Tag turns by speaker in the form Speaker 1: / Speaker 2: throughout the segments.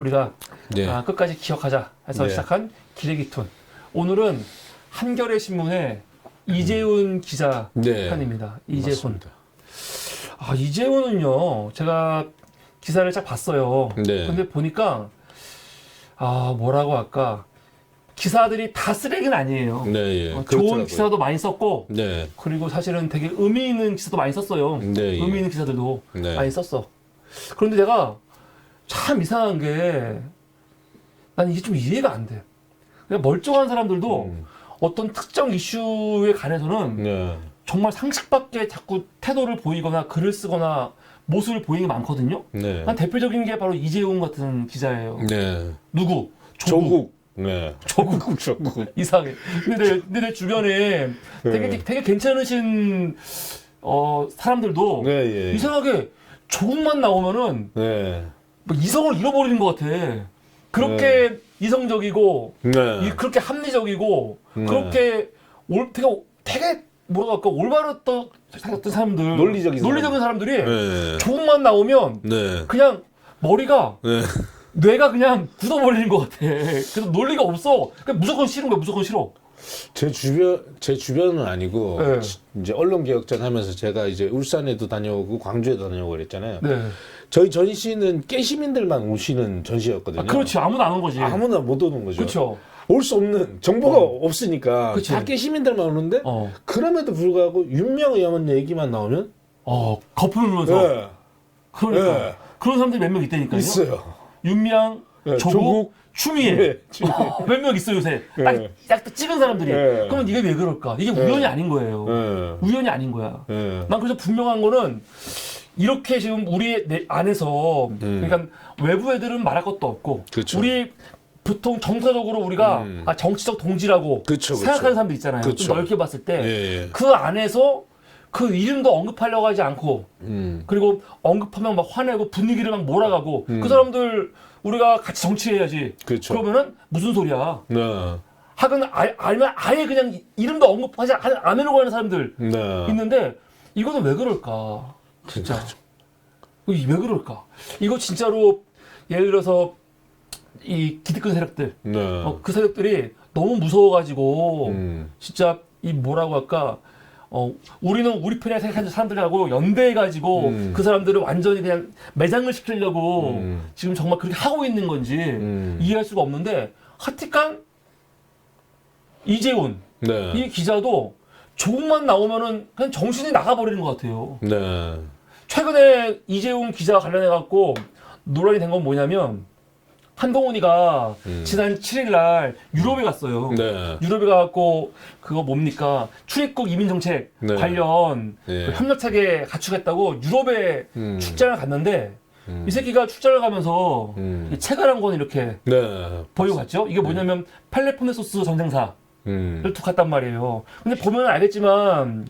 Speaker 1: 우리가
Speaker 2: 네.
Speaker 1: 끝까지 기억하자 해서
Speaker 2: 네.
Speaker 1: 시작한 기레기툰. 오늘은 한겨레 신문의 이재훈 기자
Speaker 2: 네.
Speaker 1: 편입니다. 이재훈.
Speaker 2: 맞습니다.
Speaker 1: 이재훈은요, 제가 기사를 쫙 봤어요.
Speaker 2: 네.
Speaker 1: 근데 보니까 뭐라고 할까, 기사들이 다 쓰레기는 아니에요.
Speaker 2: 네, 예.
Speaker 1: 좋은
Speaker 2: 그렇더라고요.
Speaker 1: 기사도 많이 썼고,
Speaker 2: 네.
Speaker 1: 그리고 사실은 되게 의미 있는 기사도 많이 썼어요.
Speaker 2: 네, 예.
Speaker 1: 의미 있는 기사들도
Speaker 2: 네.
Speaker 1: 많이 썼어. 그런데 내가 참 이상한 게, 난 이게 좀 이해가 안 돼. 그냥 멀쩡한 사람들도 어떤 특정 이슈에 관해서는
Speaker 2: 네.
Speaker 1: 정말 상식 밖에 자꾸 태도를 보이거나 글을 쓰거나 모습을 보이는 게 많거든요.
Speaker 2: 네.
Speaker 1: 한 대표적인 게 바로 이재훈 같은 기자예요.
Speaker 2: 네.
Speaker 1: 누구?
Speaker 2: 조국. 네. 조국.
Speaker 1: 이상해. 근데 내 주변에 되게 괜찮으신 사람들도
Speaker 2: 네, 예.
Speaker 1: 이상하게 조국만 나오면은
Speaker 2: 네.
Speaker 1: 뭐 이성을 잃어버리는 것 같아. 그렇게 이성적이고
Speaker 2: 네.
Speaker 1: 그렇게 합리적이고
Speaker 2: 네.
Speaker 1: 그렇게 되게 뭐라 할까 올바랐던 사람들,
Speaker 2: 논리적인
Speaker 1: 사람들이
Speaker 2: 네.
Speaker 1: 조국만 나오면
Speaker 2: 네.
Speaker 1: 그냥 머리가
Speaker 2: 네.
Speaker 1: 뇌가 그냥 굳어버리는 것 같아. 그래서 논리가 없어. 그냥 무조건 싫은 거야. 무조건 싫어.
Speaker 2: 제 주변은 아니고
Speaker 1: 네.
Speaker 2: 이제 언론개혁전 하면서 제가 이제 울산에도 다녀오고 광주에도 다녀오고 그랬잖아요.
Speaker 1: 네.
Speaker 2: 저희 전시는 깨시민들만 오시는 전시였거든요.
Speaker 1: 그렇지. 아무도 안 온 거지.
Speaker 2: 아무나 못 오는 거죠.
Speaker 1: 그렇죠.
Speaker 2: 올 수 없는 정보가 없으니까
Speaker 1: 그치.
Speaker 2: 다 깨시민들만 오는데 그럼에도 불구하고 윤명의원 얘기만 나오면
Speaker 1: 거품을 물면서.
Speaker 2: 네.
Speaker 1: 그러니까
Speaker 2: 네.
Speaker 1: 그런 사람들이 몇 명 있다니까요.
Speaker 2: 있어요.
Speaker 1: 윤미향,
Speaker 2: 네,
Speaker 1: 조국, 추미애.
Speaker 2: 네,
Speaker 1: 몇 명 있어 요새.
Speaker 2: 네.
Speaker 1: 딱 찍은 사람들이.
Speaker 2: 네.
Speaker 1: 그러면 이게 왜 그럴까? 이게
Speaker 2: 네.
Speaker 1: 우연이 아닌 거예요.
Speaker 2: 네.
Speaker 1: 우연이 아닌 거야.
Speaker 2: 네.
Speaker 1: 난 그래서 분명한 거는 이렇게 지금 우리 안에서 그러니까 외부 애들은 말할 것도 없고
Speaker 2: 그쵸.
Speaker 1: 우리 보통 정서적으로 우리가 정치적 동지라고
Speaker 2: 그쵸, 그쵸.
Speaker 1: 생각하는 사람들 있잖아요.
Speaker 2: 그쵸.
Speaker 1: 좀 넓게 봤을 때
Speaker 2: 예, 예.
Speaker 1: 그 안에서 그 이름도 언급하려고 하지 않고 그리고 언급하면 막 화내고 분위기를 막 몰아가고 그 사람들 우리가 같이 정치해야지.
Speaker 2: 그쵸.
Speaker 1: 그러면은 무슨 소리야?
Speaker 2: 네.
Speaker 1: 하긴 알면 아예 그냥 이름도 언급하지 안 하려고 하는 사람들
Speaker 2: 네.
Speaker 1: 있는데 이거는 왜 그럴까? 진짜. 왜 그럴까? 이거 진짜로 예를 들어서 이 기득권 세력들,
Speaker 2: 네.
Speaker 1: 그 세력들이 너무 무서워가지고 진짜 이 뭐라고 할까? 우리는 우리 편에 생각하는 사람들하고 연대해가지고 그 사람들을 완전히 그냥 매장을 시키려고 지금 정말 그렇게 하고 있는 건지 이해할 수가 없는데 하여튼 이재훈
Speaker 2: 네.
Speaker 1: 이 기자도 조국만 나오면은 그냥 정신이 나가버리는 것 같아요.
Speaker 2: 네.
Speaker 1: 최근에 이재훈 기자 관련해갖고 논란이 된 건 뭐냐면 한동훈이가 지난 7일 날 유럽에 갔어요.
Speaker 2: 네.
Speaker 1: 유럽에 가갖고 그거 뭡니까 출입국 이민정책
Speaker 2: 네.
Speaker 1: 관련
Speaker 2: 네.
Speaker 1: 그 협력체계 갖추겠다고 유럽에 출장을 갔는데 이 새끼가 출장을 가면서 이 책을 한 권 이렇게
Speaker 2: 네.
Speaker 1: 보이고 갔죠. 이게 뭐냐면 펠레폰네소스 전쟁사를 툭 갔단 말이에요. 근데 보면 알겠지만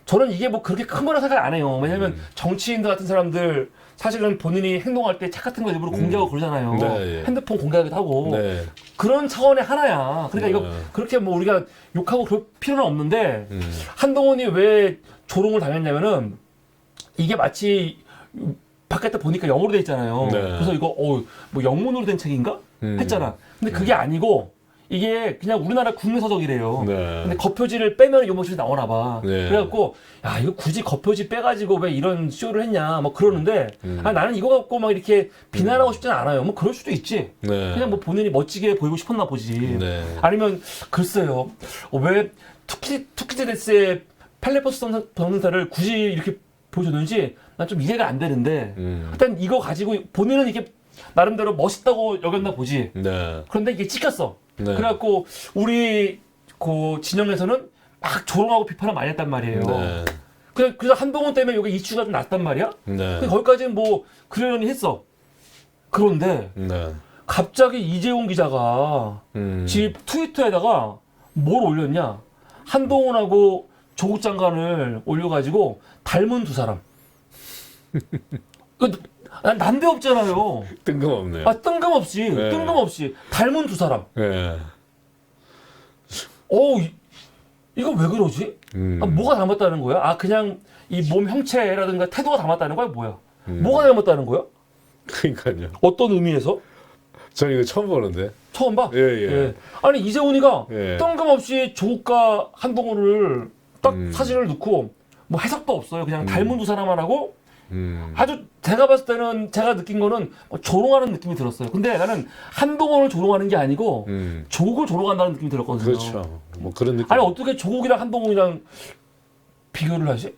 Speaker 1: 저는 이게 뭐 그렇게 큰 거라 생각 안 해요. 왜냐면 정치인들 같은 사람들 사실은 본인이 행동할 때 책 같은 거 일부러 공개하고 그러잖아요.
Speaker 2: 네, 예.
Speaker 1: 핸드폰 공개하기도 하고.
Speaker 2: 네.
Speaker 1: 그런 차원의 하나야. 그러니까 이거 그렇게 뭐 우리가 욕하고 그럴 필요는 없는데 한동훈이 왜 조롱을 당했냐면은 이게 마치 바깥에 보니까 영어로 돼 있잖아요.
Speaker 2: 네.
Speaker 1: 그래서 이거 뭐 영문으로 된 책인가? 했잖아. 근데 그게 아니고 이게 그냥 우리나라 국내 서적이래요.
Speaker 2: 네.
Speaker 1: 근데 겉표지를 빼면 요것이 나오나 봐.
Speaker 2: 네.
Speaker 1: 그래갖고 야 이거 굳이 겉표지 빼가지고 왜 이런 쇼를 했냐 뭐 그러는데 나는 이거 갖고 막 이렇게 비난하고 싶지는 않아요. 뭐 그럴 수도 있지.
Speaker 2: 네.
Speaker 1: 그냥 뭐 본인이 멋지게 보이고 싶었나 보지.
Speaker 2: 네.
Speaker 1: 아니면 글쎄요. 왜 투키즈데스의 펠레포스 전능사를 굳이 이렇게 보여줬는지 난 좀 이해가 안 되는데 하여튼 이거 가지고 본인은 이게 나름대로 멋있다고 여겼나 보지.
Speaker 2: 네.
Speaker 1: 그런데 이게 찍혔어.
Speaker 2: 네.
Speaker 1: 그래갖고 우리 그 진영에서는 막 조롱하고 비판을 많이 했단 말이에요.
Speaker 2: 네.
Speaker 1: 그래서 한동훈 때문에 이게 이슈가 좀 났단 말이야.
Speaker 2: 네.
Speaker 1: 근데 거기까지는 뭐 그러려니 했어. 그런데
Speaker 2: 네.
Speaker 1: 갑자기 이재훈 기자가 집 트위터에다가 뭘 올렸냐? 한동훈하고 조국 장관을 올려가지고 닮은 두 사람. 난데없잖아요.
Speaker 2: 뜬금없네요.
Speaker 1: 뜬금없이 닮은 두 사람.
Speaker 2: 네.
Speaker 1: 이거 왜 그러지? 뭐가 닮았다는 거야? 그냥 이 몸 형체라든가 태도가 닮았다는 거야? 뭐야? 뭐가 닮았다는 거야?
Speaker 2: 그러니까요.
Speaker 1: 어떤 의미에서?
Speaker 2: 전 이거 처음 보는데.
Speaker 1: 처음 봐?
Speaker 2: 예, 예.
Speaker 1: 아니 이재훈이가
Speaker 2: 예.
Speaker 1: 뜬금없이 조국과 한동훈을 딱
Speaker 2: 음.
Speaker 1: 사진을 넣고 뭐 해석도 없어요. 그냥 닮은 두 사람만 하고 아주 제가 봤을 때는 제가 느낀 거는 뭐 조롱하는 느낌이 들었어요. 근데 나는 한동훈을 조롱하는 게 아니고 조국을 조롱한다는 느낌이 들었거든요.
Speaker 2: 그렇죠. 뭐 그런 느낌.
Speaker 1: 아니 어떻게 조국이랑 한동훈이랑 비교를 하지?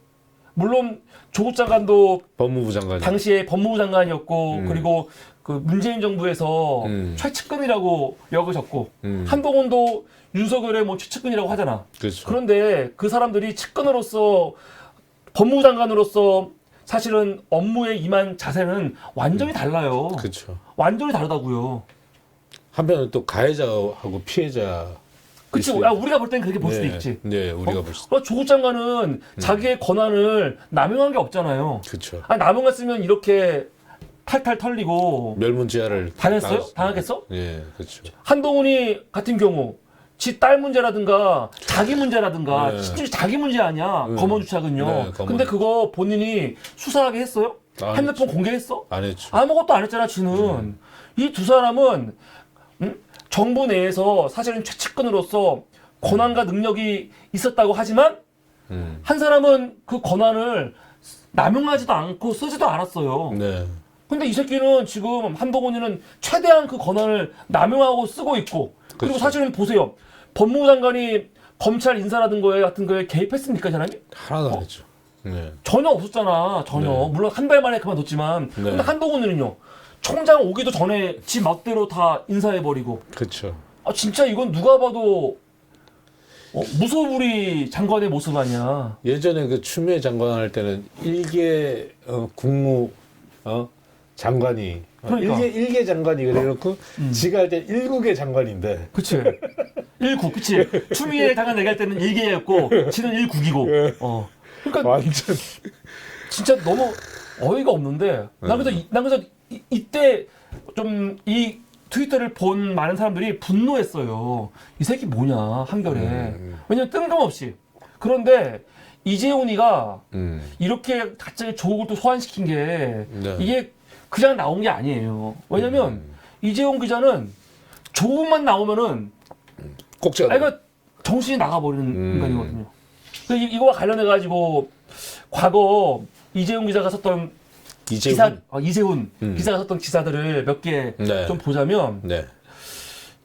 Speaker 1: 물론 조국 장관도
Speaker 2: 법무부 장관.
Speaker 1: 당시에 법무부 장관이었고 그리고 그 문재인 정부에서 최측근이라고 여겨졌고 한동훈도 윤석열의 뭐 최측근이라고 하잖아.
Speaker 2: 그렇죠.
Speaker 1: 그런데 그 사람들이 측근으로서 법무부 장관으로서 사실은 업무에 임한 자세는 완전히 달라요.
Speaker 2: 그렇죠.
Speaker 1: 완전히 다르다고요.
Speaker 2: 한편은 또 가해자하고 피해자.
Speaker 1: 그치? 야, 우리가 볼 땐 그렇게 볼 수도 있지.
Speaker 2: 네, 우리가 볼 수.
Speaker 1: 그러니까 조국 장관은 자기의 권한을 남용한 게 없잖아요.
Speaker 2: 그렇죠.
Speaker 1: 아니, 남용했으면 이렇게 탈탈 털리고
Speaker 2: 멸문지하를
Speaker 1: 당했어요? 당하겠어?
Speaker 2: 예, 그렇죠.
Speaker 1: 한동훈이 같은 경우 지 딸 문제라든가 자기 문제라든가
Speaker 2: 네.
Speaker 1: 진짜 자기 문제 아니야. 검언주착은요.
Speaker 2: 네, 검언.
Speaker 1: 근데 그거 본인이 수사하게 했어요?
Speaker 2: 안
Speaker 1: 핸드폰 공개했어?
Speaker 2: 안 했죠.
Speaker 1: 아무것도 안 했잖아, 지는. 이 두 사람은 정부 내에서 사실은 최측근으로서 권한과 능력이 있었다고 하지만 한 사람은 그 권한을 남용하지도 않고 쓰지도 않았어요.
Speaker 2: 네.
Speaker 1: 근데 이 새끼는 지금 한동훈이는 최대한 그 권한을 남용하고 쓰고 있고 그리고
Speaker 2: 그렇죠.
Speaker 1: 사실은 보세요. 법무부 장관이 검찰 인사라든 거에 같은 거에 개입했습니까, 사람이?
Speaker 2: 하나도 안 했죠. 네.
Speaker 1: 전혀 없었잖아, 전혀.
Speaker 2: 네.
Speaker 1: 물론 한 달 만에 그만뒀지만.
Speaker 2: 네.
Speaker 1: 근데 한동훈은요. 총장 오기도 전에 지 멋대로 다 인사해버리고.
Speaker 2: 그렇죠.
Speaker 1: 아, 진짜 이건 누가 봐도 무소불위 장관의 모습 아니야.
Speaker 2: 예전에 그 추미애 장관 할 때는 일개 국무 장관이
Speaker 1: 그러니까.
Speaker 2: 일개 장관이 그래놓고 지가 할 때 일국의 장관인데.
Speaker 1: 그치. 1국, 그치. 추미애 장관 얘기할 때는 1개였고, 지는 1국이고. 그러니까
Speaker 2: 완전.
Speaker 1: 진짜 너무 어이가 없는데 난 그래서 이때 좀 이 트위터를 본 많은 사람들이 분노했어요. 이 새끼 뭐냐 한결에. 왜냐면 뜬금없이. 그런데 이재훈이가 이렇게 갑자기 조국을 또 소환시킨 게
Speaker 2: 네.
Speaker 1: 이게 그냥 나온 게 아니에요. 왜냐면 이재훈 기자는 조국만 나오면은
Speaker 2: 꼭지가.
Speaker 1: 그러니까 정신이 나가버리는 인간이거든요. 이거와 관련해 가지고 과거 이재훈 기자가 썼던 이재훈 기자가 썼던 기사들을 몇 개 좀
Speaker 2: 네.
Speaker 1: 보자면
Speaker 2: 네.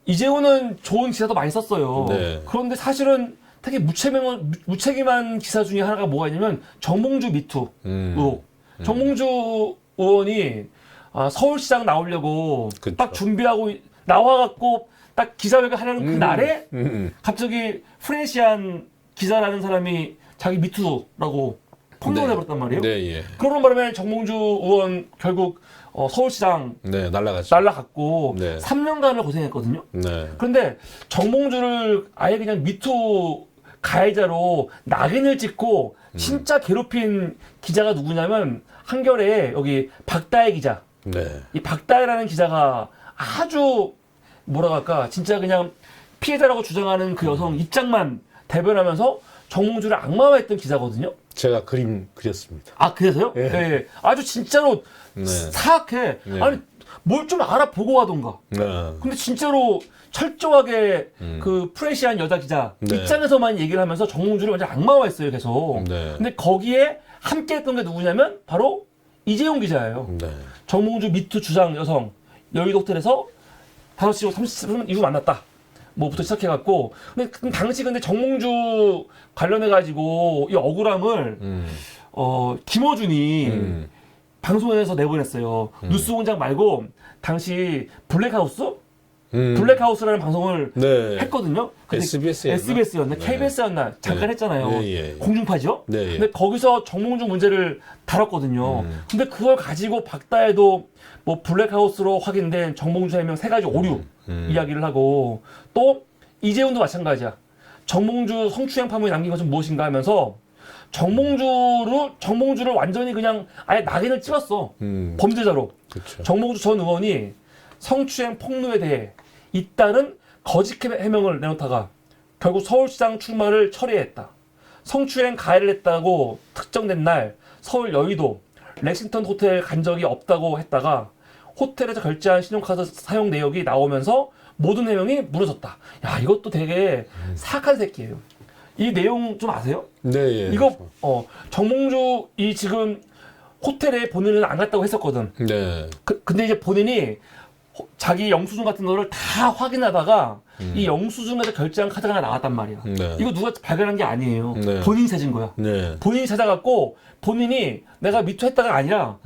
Speaker 1: 이재훈은 좋은 기사도 많이 썼어요.
Speaker 2: 네.
Speaker 1: 그런데 사실은 되게 무책임한 기사 중에 하나가 뭐가 있냐면 정몽주 미투 의혹. 정몽주 의원이 서울시장 나오려고
Speaker 2: 그쵸.
Speaker 1: 딱 준비하고 나와갖고 딱 기자회견 하려는 그 날에 갑자기 프렌시안 기자라는 사람이 자기 미투라고 폭로를
Speaker 2: 네.
Speaker 1: 해버렸단 말이에요.
Speaker 2: 네, 예.
Speaker 1: 그러는 바람에 정몽주 의원 결국 서울시장
Speaker 2: 네, 날라갔죠.
Speaker 1: 날라갔고
Speaker 2: 네.
Speaker 1: 3년간을 고생했거든요.
Speaker 2: 네.
Speaker 1: 그런데 정몽주를 아예 그냥 미투 가해자로 낙인을 찍고 진짜 괴롭힌 기자가 누구냐면 한겨레 여기 박다혜 기자.
Speaker 2: 네.
Speaker 1: 이 박다혜라는 기자가 아주 뭐라 할까 진짜 그냥 피해자라고 주장하는 그 여성 입장만 대변하면서 정몽주를 악마화했던 기자거든요.
Speaker 2: 제가 그림 그렸습니다.
Speaker 1: 아 그래서요?
Speaker 2: 예.
Speaker 1: 네. 아주 진짜로
Speaker 2: 네.
Speaker 1: 사악해.
Speaker 2: 네.
Speaker 1: 아니 뭘 좀 알아보고 하던가.
Speaker 2: 네.
Speaker 1: 근데 진짜로 철저하게 그 프레시한 여자 기자
Speaker 2: 네.
Speaker 1: 입장에서만 얘기를 하면서 정몽주를 완전 악마화했어요 계속.
Speaker 2: 네.
Speaker 1: 근데 거기에 함께했던 게 누구냐면 바로 이재용 기자예요.
Speaker 2: 네.
Speaker 1: 정몽주 미투 주장 여성 여의도 호텔에서 5시 30분 이후 만났다. 뭐부터 시작해갖고 근데 당시 근데 정몽주 관련해가지고 이 억울함을 김어준이 방송에서 내보냈어요. 뉴스공장 말고 당시 블랙하우스? 블랙하우스라는 방송을
Speaker 2: 네.
Speaker 1: 했거든요. 근데
Speaker 2: SBS였나?
Speaker 1: SBS였나?
Speaker 2: 네.
Speaker 1: KBS였나? 잠깐
Speaker 2: 네.
Speaker 1: 했잖아요.
Speaker 2: 네, 예.
Speaker 1: 공중파죠?
Speaker 2: 네, 예.
Speaker 1: 근데 거기서 정몽주 문제를 다뤘거든요. 근데 그걸 가지고 박다혜도 뭐 블랙하우스로 확인된 정몽주 해명 3가지 오류 이야기를 하고 또 이재훈도 마찬가지야. 정몽주 성추행 파문에 남긴 것은 무엇인가 하면서 정몽주를 완전히 그냥 아예 낙인을 찍었어. 범죄자로.
Speaker 2: 그렇죠.
Speaker 1: 정몽주 전 의원이 성추행 폭로에 대해 잇따른 거짓 해명을 내놓다가 결국 서울시장 출마를 철회했다. 성추행 가해를 했다고 특정된 날 서울 여의도 렉싱턴 호텔 간 적이 없다고 했다가 호텔에서 결제한 신용카드 사용 내역이 나오면서 모든 내용이 무너졌다. 야, 이것도 되게 사악한 새끼예요. 이 내용 좀 아세요?
Speaker 2: 네. 예.
Speaker 1: 이거 정몽주 이 지금 호텔에 본인은 안 갔다고 했었거든.
Speaker 2: 네.
Speaker 1: 근데 이제 본인이 자기 영수증 같은 거를 다 확인하다가 이 영수증에서 결제한 카드가 하나 나왔단 말이야.
Speaker 2: 네.
Speaker 1: 이거 누가 발견한 게 아니에요.
Speaker 2: 네.
Speaker 1: 본인이 찾은 거야.
Speaker 2: 네.
Speaker 1: 본인이 찾아갖고 본인이 내가 미투했다가 아니라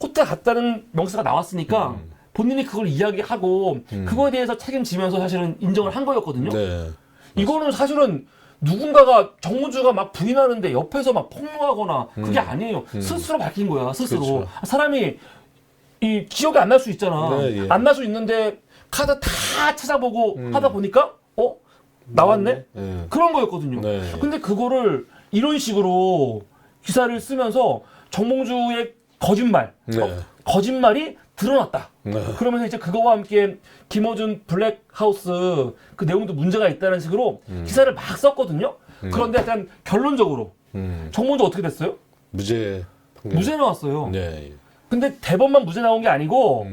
Speaker 1: 호텔 갔다는 명세가 나왔으니까 본인이 그걸 이야기하고 그거에 대해서 책임지면서 사실은 인정을 한 거였거든요.
Speaker 2: 네.
Speaker 1: 이거는 사실은 누군가가 정문주가 막 부인하는데 옆에서 막 폭로하거나 그게 아니에요. 스스로 밝힌 거야. 스스로.
Speaker 2: 그렇죠.
Speaker 1: 사람이 이 기억이 안 날 수 있잖아.
Speaker 2: 네, 예.
Speaker 1: 안 날 수 있는데 카드 다 찾아보고 하다 보니까 나왔네?
Speaker 2: 네.
Speaker 1: 그런 거였거든요.
Speaker 2: 네.
Speaker 1: 근데 그거를 이런 식으로 기사를 쓰면서 정몽주의 거짓말,
Speaker 2: 네.
Speaker 1: 거짓말이 드러났다.
Speaker 2: 네.
Speaker 1: 그러면서 이제 그거와 함께 김어준 블랙하우스 그 내용도 문제가 있다는 식으로 기사를 막 썼거든요. 그런데 약간 결론적으로 정몽주 어떻게 됐어요?
Speaker 2: 무죄 판결.
Speaker 1: 무죄 나왔어요.
Speaker 2: 네.
Speaker 1: 근데 대법만 무죄 나온 게 아니고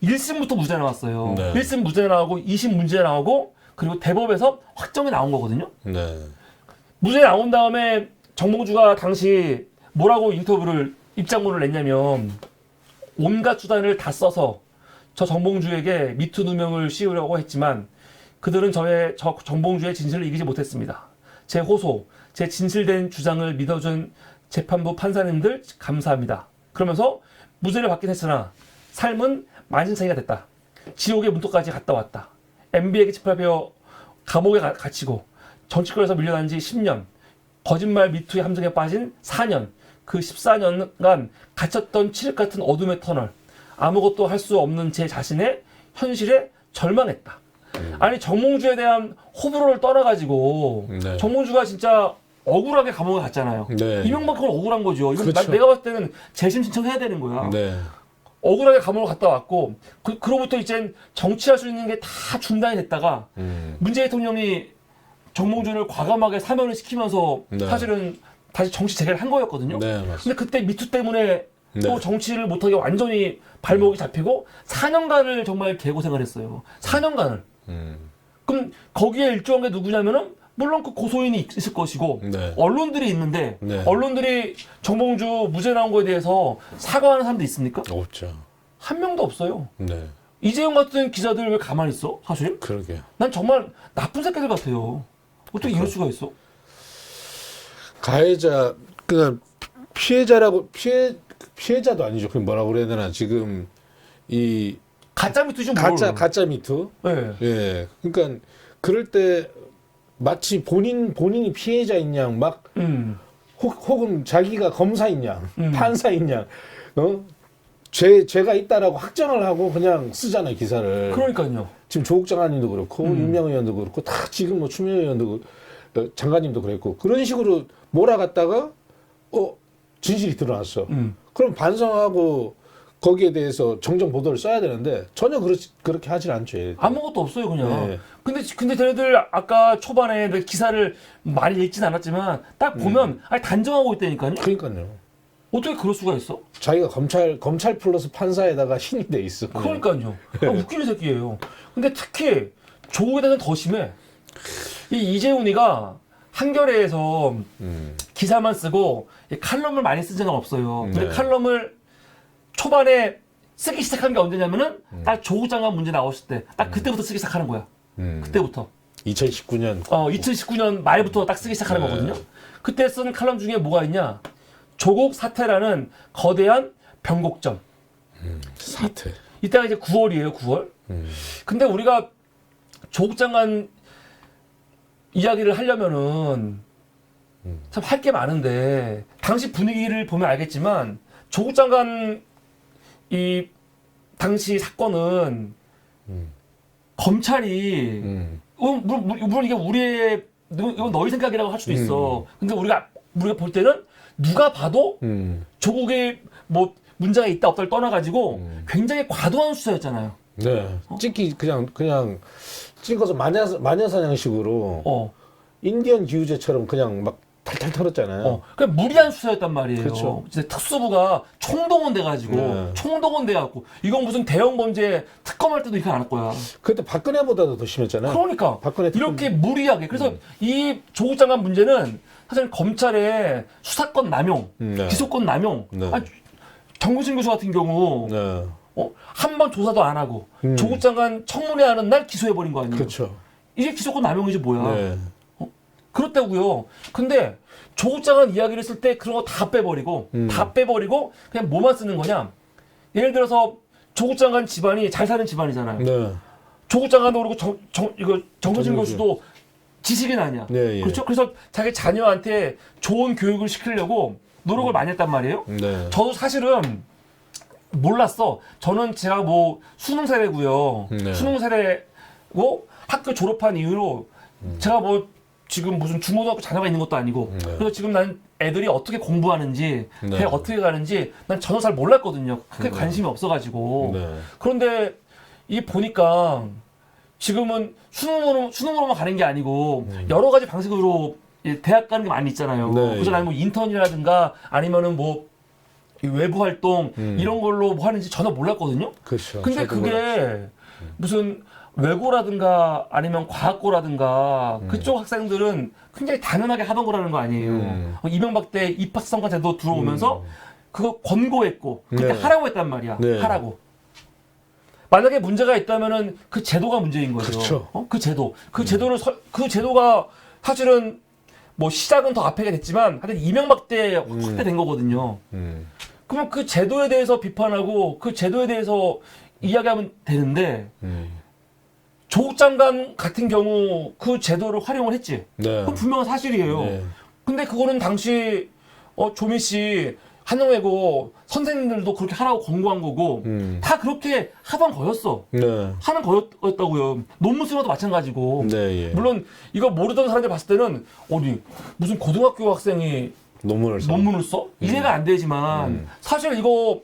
Speaker 1: 1심부터 무죄 나왔어요.
Speaker 2: 네.
Speaker 1: 1심 무죄 나오고 2심 무죄 나오고 그리고 대법에서 확정이 나온 거거든요.
Speaker 2: 네.
Speaker 1: 무죄 나온 다음에 정몽주가 당시 뭐라고 입장문을 냈냐면 온갖 수단을 다 써서 저 정봉주에게 미투 누명을 씌우려고 했지만 그들은 저 정봉주의 진실을 이기지 못했습니다. 제 호소, 제 진실된 주장을 믿어준 재판부 판사님들 감사합니다. 그러면서 무죄를 받긴 했으나 삶은 만신창이가 됐다. 지옥의 문턱까지 갔다 왔다. MB에게 짓밟혀 감옥에 갇히고 정치권에서 밀려난 지 10년, 거짓말 미투의 함정에 빠진 4년, 그 14년간 갇혔던 칠흑 같은 어둠의 터널, 아무것도 할 수 없는 제 자신의 현실에 절망했다. 아니 정몽주에 대한 호불호를 떠나가지고
Speaker 2: 네.
Speaker 1: 정몽주가 진짜 억울하게 감옥에 갔잖아요.
Speaker 2: 네.
Speaker 1: 이명박 그건 억울한 거죠. 이건
Speaker 2: 그렇죠.
Speaker 1: 내가 봤을 때는 재심 신청해야 되는 거야.
Speaker 2: 네.
Speaker 1: 억울하게 감옥을 갔다 왔고 그로부터 이제 정치할 수 있는 게 다 중단이 됐다가 문재인 대통령이 정몽준을 과감하게 사면을 시키면서
Speaker 2: 네.
Speaker 1: 사실은 다시 정치 재개를 한 거였거든요.
Speaker 2: 네, 맞습니다.
Speaker 1: 근데 그때 미투 때문에
Speaker 2: 네.
Speaker 1: 또 정치를 못하게 완전히 발목이 잡히고 4년간을 정말 개고생을 했어요. 4년간을. 그럼 거기에 일조한 게 누구냐면은 물론 그 고소인이 있을 것이고
Speaker 2: 네.
Speaker 1: 언론들이 있는데
Speaker 2: 네.
Speaker 1: 언론들이 정봉주 무죄 나온 거에 대해서 사과하는 사람도 있습니까?
Speaker 2: 없죠.
Speaker 1: 한 명도 없어요.
Speaker 2: 네.
Speaker 1: 이재용 같은 기자들 왜 가만히 있어? 사실
Speaker 2: 그러게요.
Speaker 1: 난 정말 나쁜 새끼들 같아요. 어떻게 이럴 수가 있어?
Speaker 2: 가해자 그냥 피해자라고 피해자도 아니죠. 그럼 뭐라고 그래야 되나 지금 이
Speaker 1: 가짜 미투죠.
Speaker 2: 가짜 미투.
Speaker 1: 네.
Speaker 2: 예. 그러니까 그럴 때 마치 본인이 피해자인 양 막 혹은 자기가 검사인 양 판사인 양 죄가 있다라고 확정을 하고 그냥 쓰잖아요 기사를.
Speaker 1: 그러니까요.
Speaker 2: 지금 조국 장관님도 그렇고 윤명 의원도 그렇고 다 지금 뭐 추미애 의원도 장관님도 그랬고 그런 식으로 몰아갔다가 진실이 드러났어. 그럼 반성하고 거기에 대해서 정정 보도를 써야 되는데 전혀 그렇게 하질 않죠.
Speaker 1: 아무것도 없어요 그냥.
Speaker 2: 네.
Speaker 1: 근데 쟤네들 아까 초반에 기사를 많이 읽진 않았지만 딱 보면 아니 단정하고 있다니까요.
Speaker 2: 그러니까요.
Speaker 1: 어떻게 그럴 수가 있어?
Speaker 2: 자기가 검찰 플러스 판사에다가 신이 돼 있어.
Speaker 1: 그러니까요. 웃기는 새끼예요. 근데 특히 조국에 대해서는 더 심해. 이 이재훈이가 한겨레에서 기사만 쓰고 칼럼을 많이 쓴 적은 없어요. 근데
Speaker 2: 네.
Speaker 1: 칼럼을 초반에 쓰기 시작한 게 언제냐면은 딱 조국 장관 문제 나왔을 때 딱 그때부터 쓰기 시작하는 거야. 그때부터.
Speaker 2: 2019년.
Speaker 1: 2019년 말부터 딱 쓰기 시작하는
Speaker 2: 네.
Speaker 1: 거거든요. 그때 쓴 칼럼 중에 뭐가 있냐? 조국 사태라는 거대한 변곡점.
Speaker 2: 사태.
Speaker 1: 이때가 이제 9월이에요, 9월. 근데 우리가 조국 장관 이야기를 하려면은 참 할 게 많은데 당시 분위기를 보면 알겠지만 조국 장관 이 당시 사건은 검찰이 물론 이게 이건 너희 생각이라고 할 수도 있어. 근데 우리가 볼 때는 누가 봐도 조국에 뭐 문제가 있다 없다를 떠나가지고 굉장히 과도한 수사였잖아요.
Speaker 2: 네. 찍기 그냥 찍어서 마녀사냥식으로 인디언 기우제처럼 그냥 막 탈탈 털었잖아요.
Speaker 1: 그냥 무리한 수사였단 말이에요.
Speaker 2: 그렇죠.
Speaker 1: 진짜 특수부가 총동원돼가지고
Speaker 2: 네.
Speaker 1: 총동원돼갖고 이건 무슨 대형 범죄 특검할 때도 이렇게 안 할 거야.
Speaker 2: 그때 박근혜보다도 더 심했잖아요.
Speaker 1: 그러니까
Speaker 2: 박근혜
Speaker 1: 이렇게 무리하게 그래서 이 조국 장관 문제는 사실 검찰의 수사권 남용,
Speaker 2: 네.
Speaker 1: 기소권 남용.
Speaker 2: 네.
Speaker 1: 아니, 정구신 교수 같은 경우
Speaker 2: 네.
Speaker 1: 한 번 조사도 안 하고 조국 장관 청문회 하는 날 기소해버린 거 아니에요.
Speaker 2: 그렇죠.
Speaker 1: 이게 기소권 남용이지 뭐야.
Speaker 2: 네.
Speaker 1: 그렇다고요. 근데 조국 장관 이야기를 했을 때 그런 거 다 빼버리고 다 빼버리고 그냥 뭐만 쓰는 거냐. 예를 들어서 조국 장관 집안이 잘 사는 집안이잖아요.
Speaker 2: 네.
Speaker 1: 조국 장관도 그렇고 정호진
Speaker 2: 정호진.
Speaker 1: 교수도 지식인 아니야.
Speaker 2: 네, 예.
Speaker 1: 그렇죠? 그래서 자기 자녀한테 좋은 교육을 시키려고 노력을 많이 했단 말이에요.
Speaker 2: 네.
Speaker 1: 저도 사실은 몰랐어. 저는 제가 뭐 수능 세대고요.
Speaker 2: 네.
Speaker 1: 수능 세대고 학교 졸업한 이후로 제가 뭐 지금 무슨 중고등학교 자녀가 있는 것도 아니고
Speaker 2: 네.
Speaker 1: 그래서 지금 난 애들이 어떻게 공부하는지
Speaker 2: 네.
Speaker 1: 대학 어떻게 가는지 난 전혀 잘 몰랐거든요. 크게 관심이 없어가지고.
Speaker 2: 네.
Speaker 1: 그런데 이 보니까 지금은 수능으로만 가는 게 아니고 여러 가지 방식으로 이 대학 가는 게 많이 있잖아요.
Speaker 2: 네.
Speaker 1: 그래서 나는 뭐 인턴이라든가 아니면은 뭐 이 외부 활동 이런 걸로 뭐 하는지 전혀 몰랐거든요.
Speaker 2: 그렇죠.
Speaker 1: 근데
Speaker 2: 저도
Speaker 1: 그게
Speaker 2: 몰랐어요.
Speaker 1: 무슨 외고라든가 아니면 과학고라든가 그쪽 학생들은 굉장히 당연하게 하던 거라는 거 아니에요. 이명박 때 입학성과 제도 들어오면서 그거 권고했고 그때
Speaker 2: 네.
Speaker 1: 하라고 했단 말이야.
Speaker 2: 네.
Speaker 1: 하라고. 만약에 문제가 있다면은 그 제도가 문제인 거죠.
Speaker 2: 그렇죠.
Speaker 1: 그 제도. 그 제도를 그 제도가 사실은 뭐 시작은 더 앞에가 됐지만 하여튼 이명박 때 확대된 거거든요. 그러면 그 제도에 대해서 비판하고 그 제도에 대해서 이야기하면 되는데 조국 장관 같은 경우 그 제도를 활용을 했지.
Speaker 2: 네.
Speaker 1: 그건 분명한 사실이에요.
Speaker 2: 네.
Speaker 1: 근데 그거는 당시 조미 씨 한영외고 선생님들도 그렇게 하라고 권고한 거고 다 그렇게 하던 거였어.
Speaker 2: 네.
Speaker 1: 하는 거였다고요. 논문 쓰는 것도 마찬가지고.
Speaker 2: 네. 예.
Speaker 1: 물론 이거 모르던 사람들 봤을 때는 어디 무슨 고등학교 학생이
Speaker 2: 논문을 써.
Speaker 1: 논문을 써? 이해가 안 되지만 사실 이거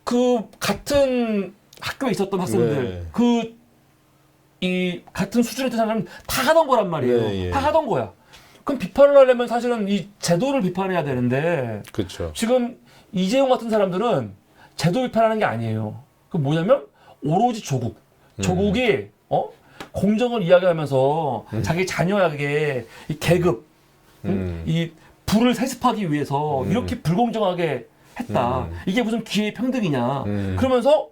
Speaker 1: 그 같은 학교에 있었던 학생들
Speaker 2: 네.
Speaker 1: 이 같은 수준에 있던 사람은 다 하던 거란 말이에요.
Speaker 2: 네, 예.
Speaker 1: 다 하던 거야. 그럼 비판을 하려면 사실은 이 제도를 비판해야 되는데
Speaker 2: 그렇죠.
Speaker 1: 지금 이재용 같은 사람들은 제도 비판하는 게 아니에요. 그 뭐냐면 오로지 조국이 공정을 이야기하면서 자기 자녀에게 이 계급 이 부를 세습하기 위해서 이렇게 불공정하게 했다. 이게 무슨 기회 평등이냐. 그러면서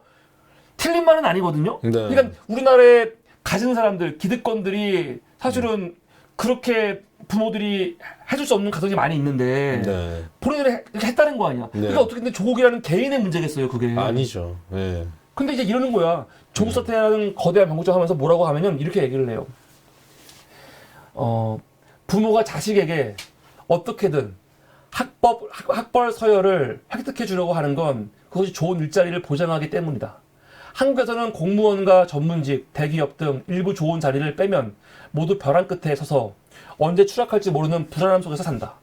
Speaker 1: 틀린 말은 아니거든요.
Speaker 2: 네.
Speaker 1: 그러니까 우리나라에 가진 사람들, 기득권들이 사실은 그렇게 부모들이 해줄 수 없는 가정이 많이 있는데
Speaker 2: 네.
Speaker 1: 본인들이 했다는 거 아니야.
Speaker 2: 네.
Speaker 1: 그러니까 어떻게 근데 조국이라는 개인의 문제겠어요, 그게.
Speaker 2: 아니죠. 네.
Speaker 1: 근데 이제 이러는 거야. 조국 사태라는 거대한 변곡점 하면서 뭐라고 하면은 이렇게 얘기를 해요. 부모가 자식에게 어떻게든 학벌 서열을 획득해 주려고 하는 건 그것이 좋은 일자리를 보장하기 때문이다. 한국에서는 공무원과 전문직, 대기업 등 일부 좋은 자리를 빼면 모두 벼랑 끝에 서서 언제 추락할지 모르는 불안함 속에서 산다.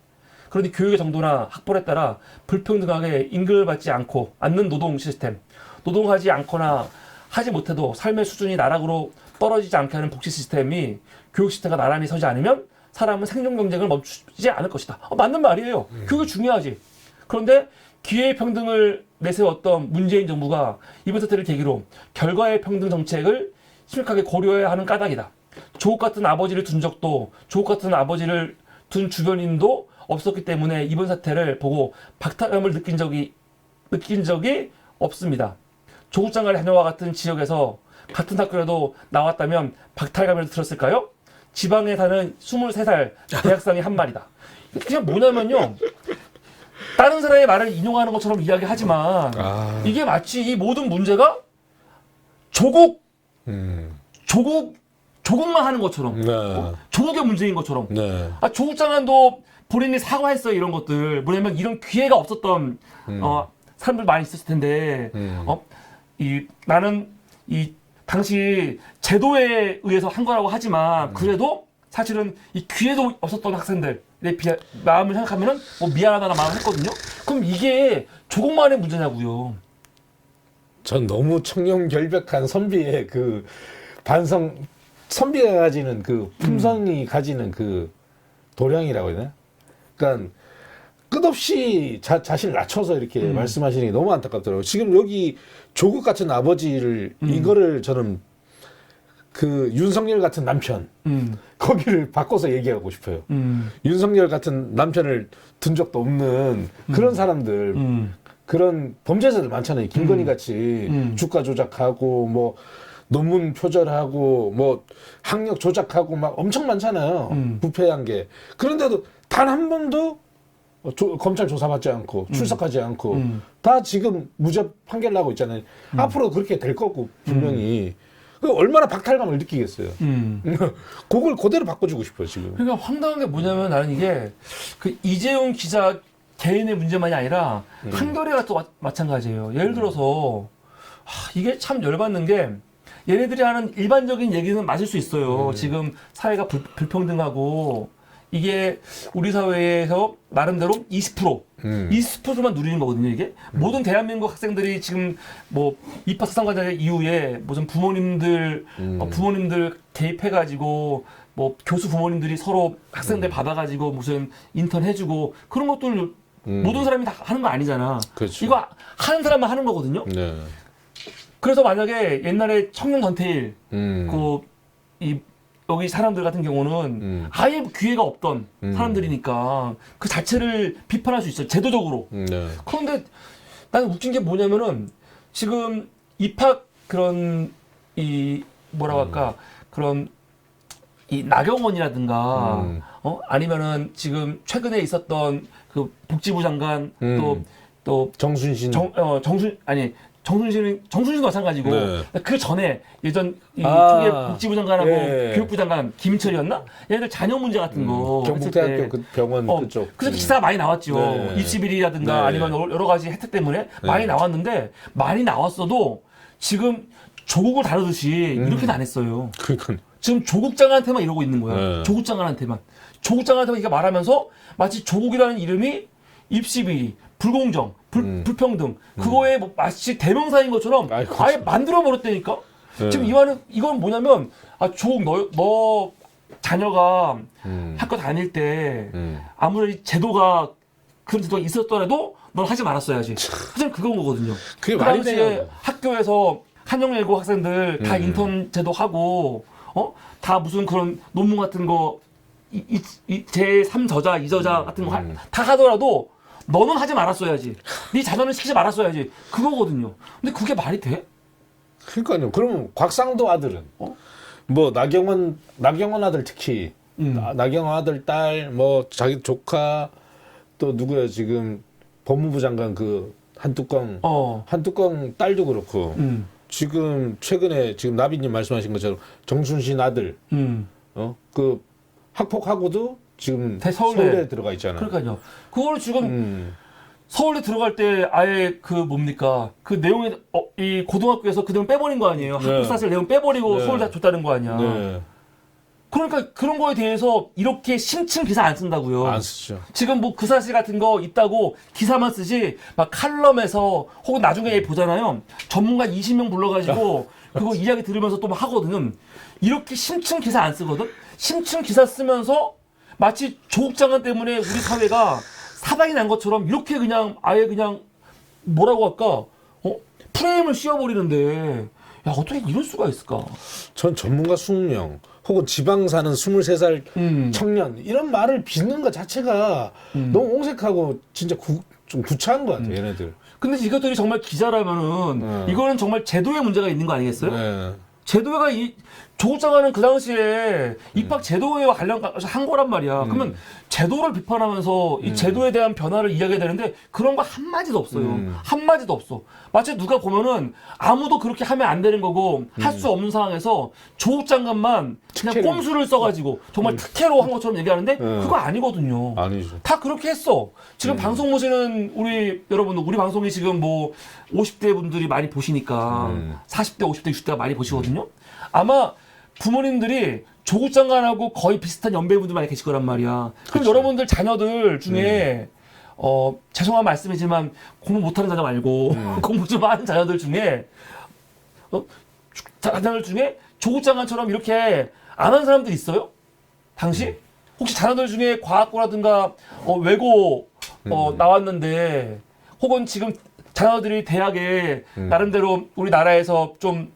Speaker 1: 그러니 교육의 정도나 학벌에 따라 불평등하게 임금을 받지 않는 노동 시스템, 노동하지 않거나 하지 못해도 삶의 수준이 나락으로 떨어지지 않게 하는 복지 시스템이 교육 시스템과 나란히 서지 않으면 사람은 생존 경쟁을 멈추지 않을 것이다. 맞는 말이에요. 교육이 중요하지. 그런데 기회의 평등을 내세웠던 문재인 정부가 이번 사태를 계기로 결과의 평등 정책을 심각하게 고려해야 하는 까닭이다. 조국 같은 아버지를 둔 적도 조국 같은 아버지를 둔 주변인도 없었기 때문에 이번 사태를 보고 박탈감을 느낀 적이 없습니다. 조국 장관의 자녀와 같은 지역에서 같은 학교라도 나왔다면 박탈감을 들었을까요? 지방에 사는 23살 대학생이 한 말이다. 그냥 뭐냐면요. 다른 사람의 말을 인용하는 것처럼 이야기하지만 이게 마치 이 모든 문제가 조국만 하는 것처럼
Speaker 2: 네.
Speaker 1: 조국의 문제인 것처럼
Speaker 2: 네.
Speaker 1: 조국 장관도 본인이 사과했어요. 이런 것들 뭐냐면 이런 기회가 없었던 사람들 많이 있었을 텐데 나는 이 당시 제도에 의해서 한 거라고 하지만 그래도 사실은 이 기회도 없었던 학생들의 마음을 생각하면은 뭐 미안하다는 마음을 했거든요. 그럼 이게 조국만의 문제냐고요.
Speaker 2: 전 너무 청렴결백한 선비의 그 선비가 가지는 그 품성이 가지는 그 도량이라고 해야 되나? 그러니까 끝없이 자신을 낮춰서 이렇게 말씀하시는 게 너무 안타깝더라고요. 지금 여기 조국 같은 아버지를 이거를 저는 그 윤석열 같은 남편 거기를 바꿔서 얘기하고 싶어요. 윤석열 같은 남편을 둔 적도 없는 그런 사람들 그런 범죄자들 많잖아요. 김건희 같이 주가 조작하고 뭐 논문 표절하고 뭐 학력 조작하고 막 엄청 많잖아요. 부패한 게. 그런데도 단 한 번도 검찰 조사받지 않고 출석하지 않고 다 지금 무죄 판결 나고 있잖아요. 앞으로 그렇게 될 거고 분명히. 얼마나 박탈감을 느끼겠어요. 그걸 그대로 바꿔주고 싶어요 지금.
Speaker 1: 그러니까 황당한 게 뭐냐면 나는 이게 그 이재용 기자 개인의 문제만이 아니라 한겨레가 또 마찬가지예요. 예를 들어서 이게 참 열받는 게 얘네들이 하는 일반적인 얘기는 맞을 수 있어요. 지금 사회가 불평등하고 이게 우리 사회에서 나름대로 20%만 누리는 거거든요, 이게. 모든 대한민국 학생들이 지금 뭐 입학 사상관자 이후에 무슨 부모님들 개입해가지고 뭐 교수 부모님들이 서로 학생들 받아가지고 무슨 인턴 해주고 그런 것들 모든 사람이 다 하는 거 아니잖아.
Speaker 2: 그렇죠.
Speaker 1: 이거 하는 사람만 하는 거거든요.
Speaker 2: 네.
Speaker 1: 그래서 만약에 옛날에 청년 전태일 여기 사람들 같은 경우는 아예 기회가 없던 사람들이니까 그 자체를 비판할 수 있어요. 제도적으로.
Speaker 2: 네.
Speaker 1: 그런데 나는 웃긴 게 뭐냐면은 지금 입학 그런 뭐라고 할까 그런 이 나경원이라든가 아니면은 지금 최근에 있었던 그 복지부 장관 또
Speaker 2: 정순신도
Speaker 1: 마찬가지고
Speaker 2: 네.
Speaker 1: 그 전에 예전 이쪽에 복지부 장관하고
Speaker 2: 예.
Speaker 1: 교육부 장관 김인철이었나? 얘네들 자녀 문제 같은 거
Speaker 2: 경북대학교 그 병원 그쪽.
Speaker 1: 그래서 기사가 많이 나왔죠.
Speaker 2: 네.
Speaker 1: 입시비리라든가
Speaker 2: 네.
Speaker 1: 아니면 여러 가지 혜택 때문에 많이 나왔는데 많이 나왔어도 지금 조국을 다루듯이 이렇게는 안 했어요.
Speaker 2: 그건
Speaker 1: 지금 조국 장관한테만 이러고 있는 거야.
Speaker 2: 네.
Speaker 1: 조국 장관한테만 이렇게 말하면서 마치 조국이라는 이름이 입시비리, 불공정, 불평등 그거에 뭐 마치 대명사인 것처럼
Speaker 2: 아이고,
Speaker 1: 아예 만들어 버렸다니까.
Speaker 2: 네.
Speaker 1: 지금 이건 뭐냐면 조국 너 자녀가 학교 다닐 때 아무리 제도가 그런 제도가 있었더라도 넌 하지 말았어야지. 사실 그건 거거든요.
Speaker 2: 그게
Speaker 1: 그
Speaker 2: 말이
Speaker 1: 당시에
Speaker 2: 돼요.
Speaker 1: 학교에서 한영예고 학생들 다 인턴 제도 하고 다 무슨 그런 논문 같은 거 제3저자, 2저자 같은 거 다 하더라도 너는 하지 말았어야지. 네 자녀는 시키지 말았어야지. 그거거든요. 근데 그게 말이 돼?
Speaker 2: 그러니까요. 그러면 곽상도 아들은 뭐 나경원 아들 특히 나경원 아들 딸 뭐 자기 조카 또 누구야 지금 법무부 장관 그 한뚜껑 딸도 그렇고 지금 최근에 지금 나비님 말씀하신 것처럼 정순신 아들 그 학폭하고도 지금 서울에 들어가 있잖아요.
Speaker 1: 그러니까요. 그걸 지금 서울에 들어갈 때 아예 그 뭡니까 그 내용에 이 고등학교에서 그 내용 빼버린 거 아니에요.
Speaker 2: 네.
Speaker 1: 학폭사실 내용 빼버리고
Speaker 2: 네.
Speaker 1: 서울에 줬다는 거 아니야.
Speaker 2: 네.
Speaker 1: 그러니까 그런 거에 대해서 이렇게 심층 기사 안 쓴다고요.
Speaker 2: 안 쓰죠.
Speaker 1: 지금 뭐 그 사실 같은 거 있다고 기사만 쓰지 막 칼럼에서 혹은 나중에 보잖아요. 전문가 20명 불러가지고 그거 이야기 들으면서 또 막 하거든요. 이렇게 심층 기사 안 쓰거든. 심층 기사 쓰면서 마치 조국 장관 때문에 우리 사회가 사단이 난 것처럼 이렇게 그냥 아예 그냥 뭐라고 할까 프레임을 씌워버리는데 야 어떻게 이럴 수가 있을까?
Speaker 2: 전 전문가 20명 혹은 지방 사는 23살 청년 이런 말을 빚는 것 자체가 너무 옹색하고 진짜 좀 구차한 것 같아요. 얘네들.
Speaker 1: 근데 이것들이 정말 기자라면은 이거는 정말 제도의 문제가 있는 거 아니겠어요?
Speaker 2: 네.
Speaker 1: 제도가 조국 장관은 그 당시에 입학 제도와 관련해서 한 거란 말이야. 그러면 제도를 비판하면서 이 제도에 대한 변화를 이야기해야 되는데 그런 거 한마디도 없어요. 한마디도 없어. 마치 누가 보면은 아무도 그렇게 하면 안 되는 거고 할 수 없는 상황에서 조국 장관만 그냥 꼼수를 써가지고 정말 특혜로 한 것처럼 얘기하는데 그거 아니거든요.
Speaker 2: 아니죠.
Speaker 1: 다 그렇게 했어. 지금 방송 보시는 우리 여러분들, 우리 방송이 지금 뭐 50대 분들이 많이 보시니까 40대, 50대, 60대가 많이 보시거든요. 아마 부모님들이 조국 장관하고 거의 비슷한 연배분들 많이 계실 거란 말이야. 그럼
Speaker 2: 그쵸.
Speaker 1: 여러분들 자녀들 중에 죄송한 말씀이지만 공부 못하는 자녀 말고 공부 좀 하는 자녀들 중에 자녀들 중에 조국 장관처럼 이렇게 안 한 사람들 있어요? 당시? 혹시 자녀들 중에 과학고라든가 외고 나왔는데 혹은 지금 자녀들이 대학에 나름대로 우리나라에서 좀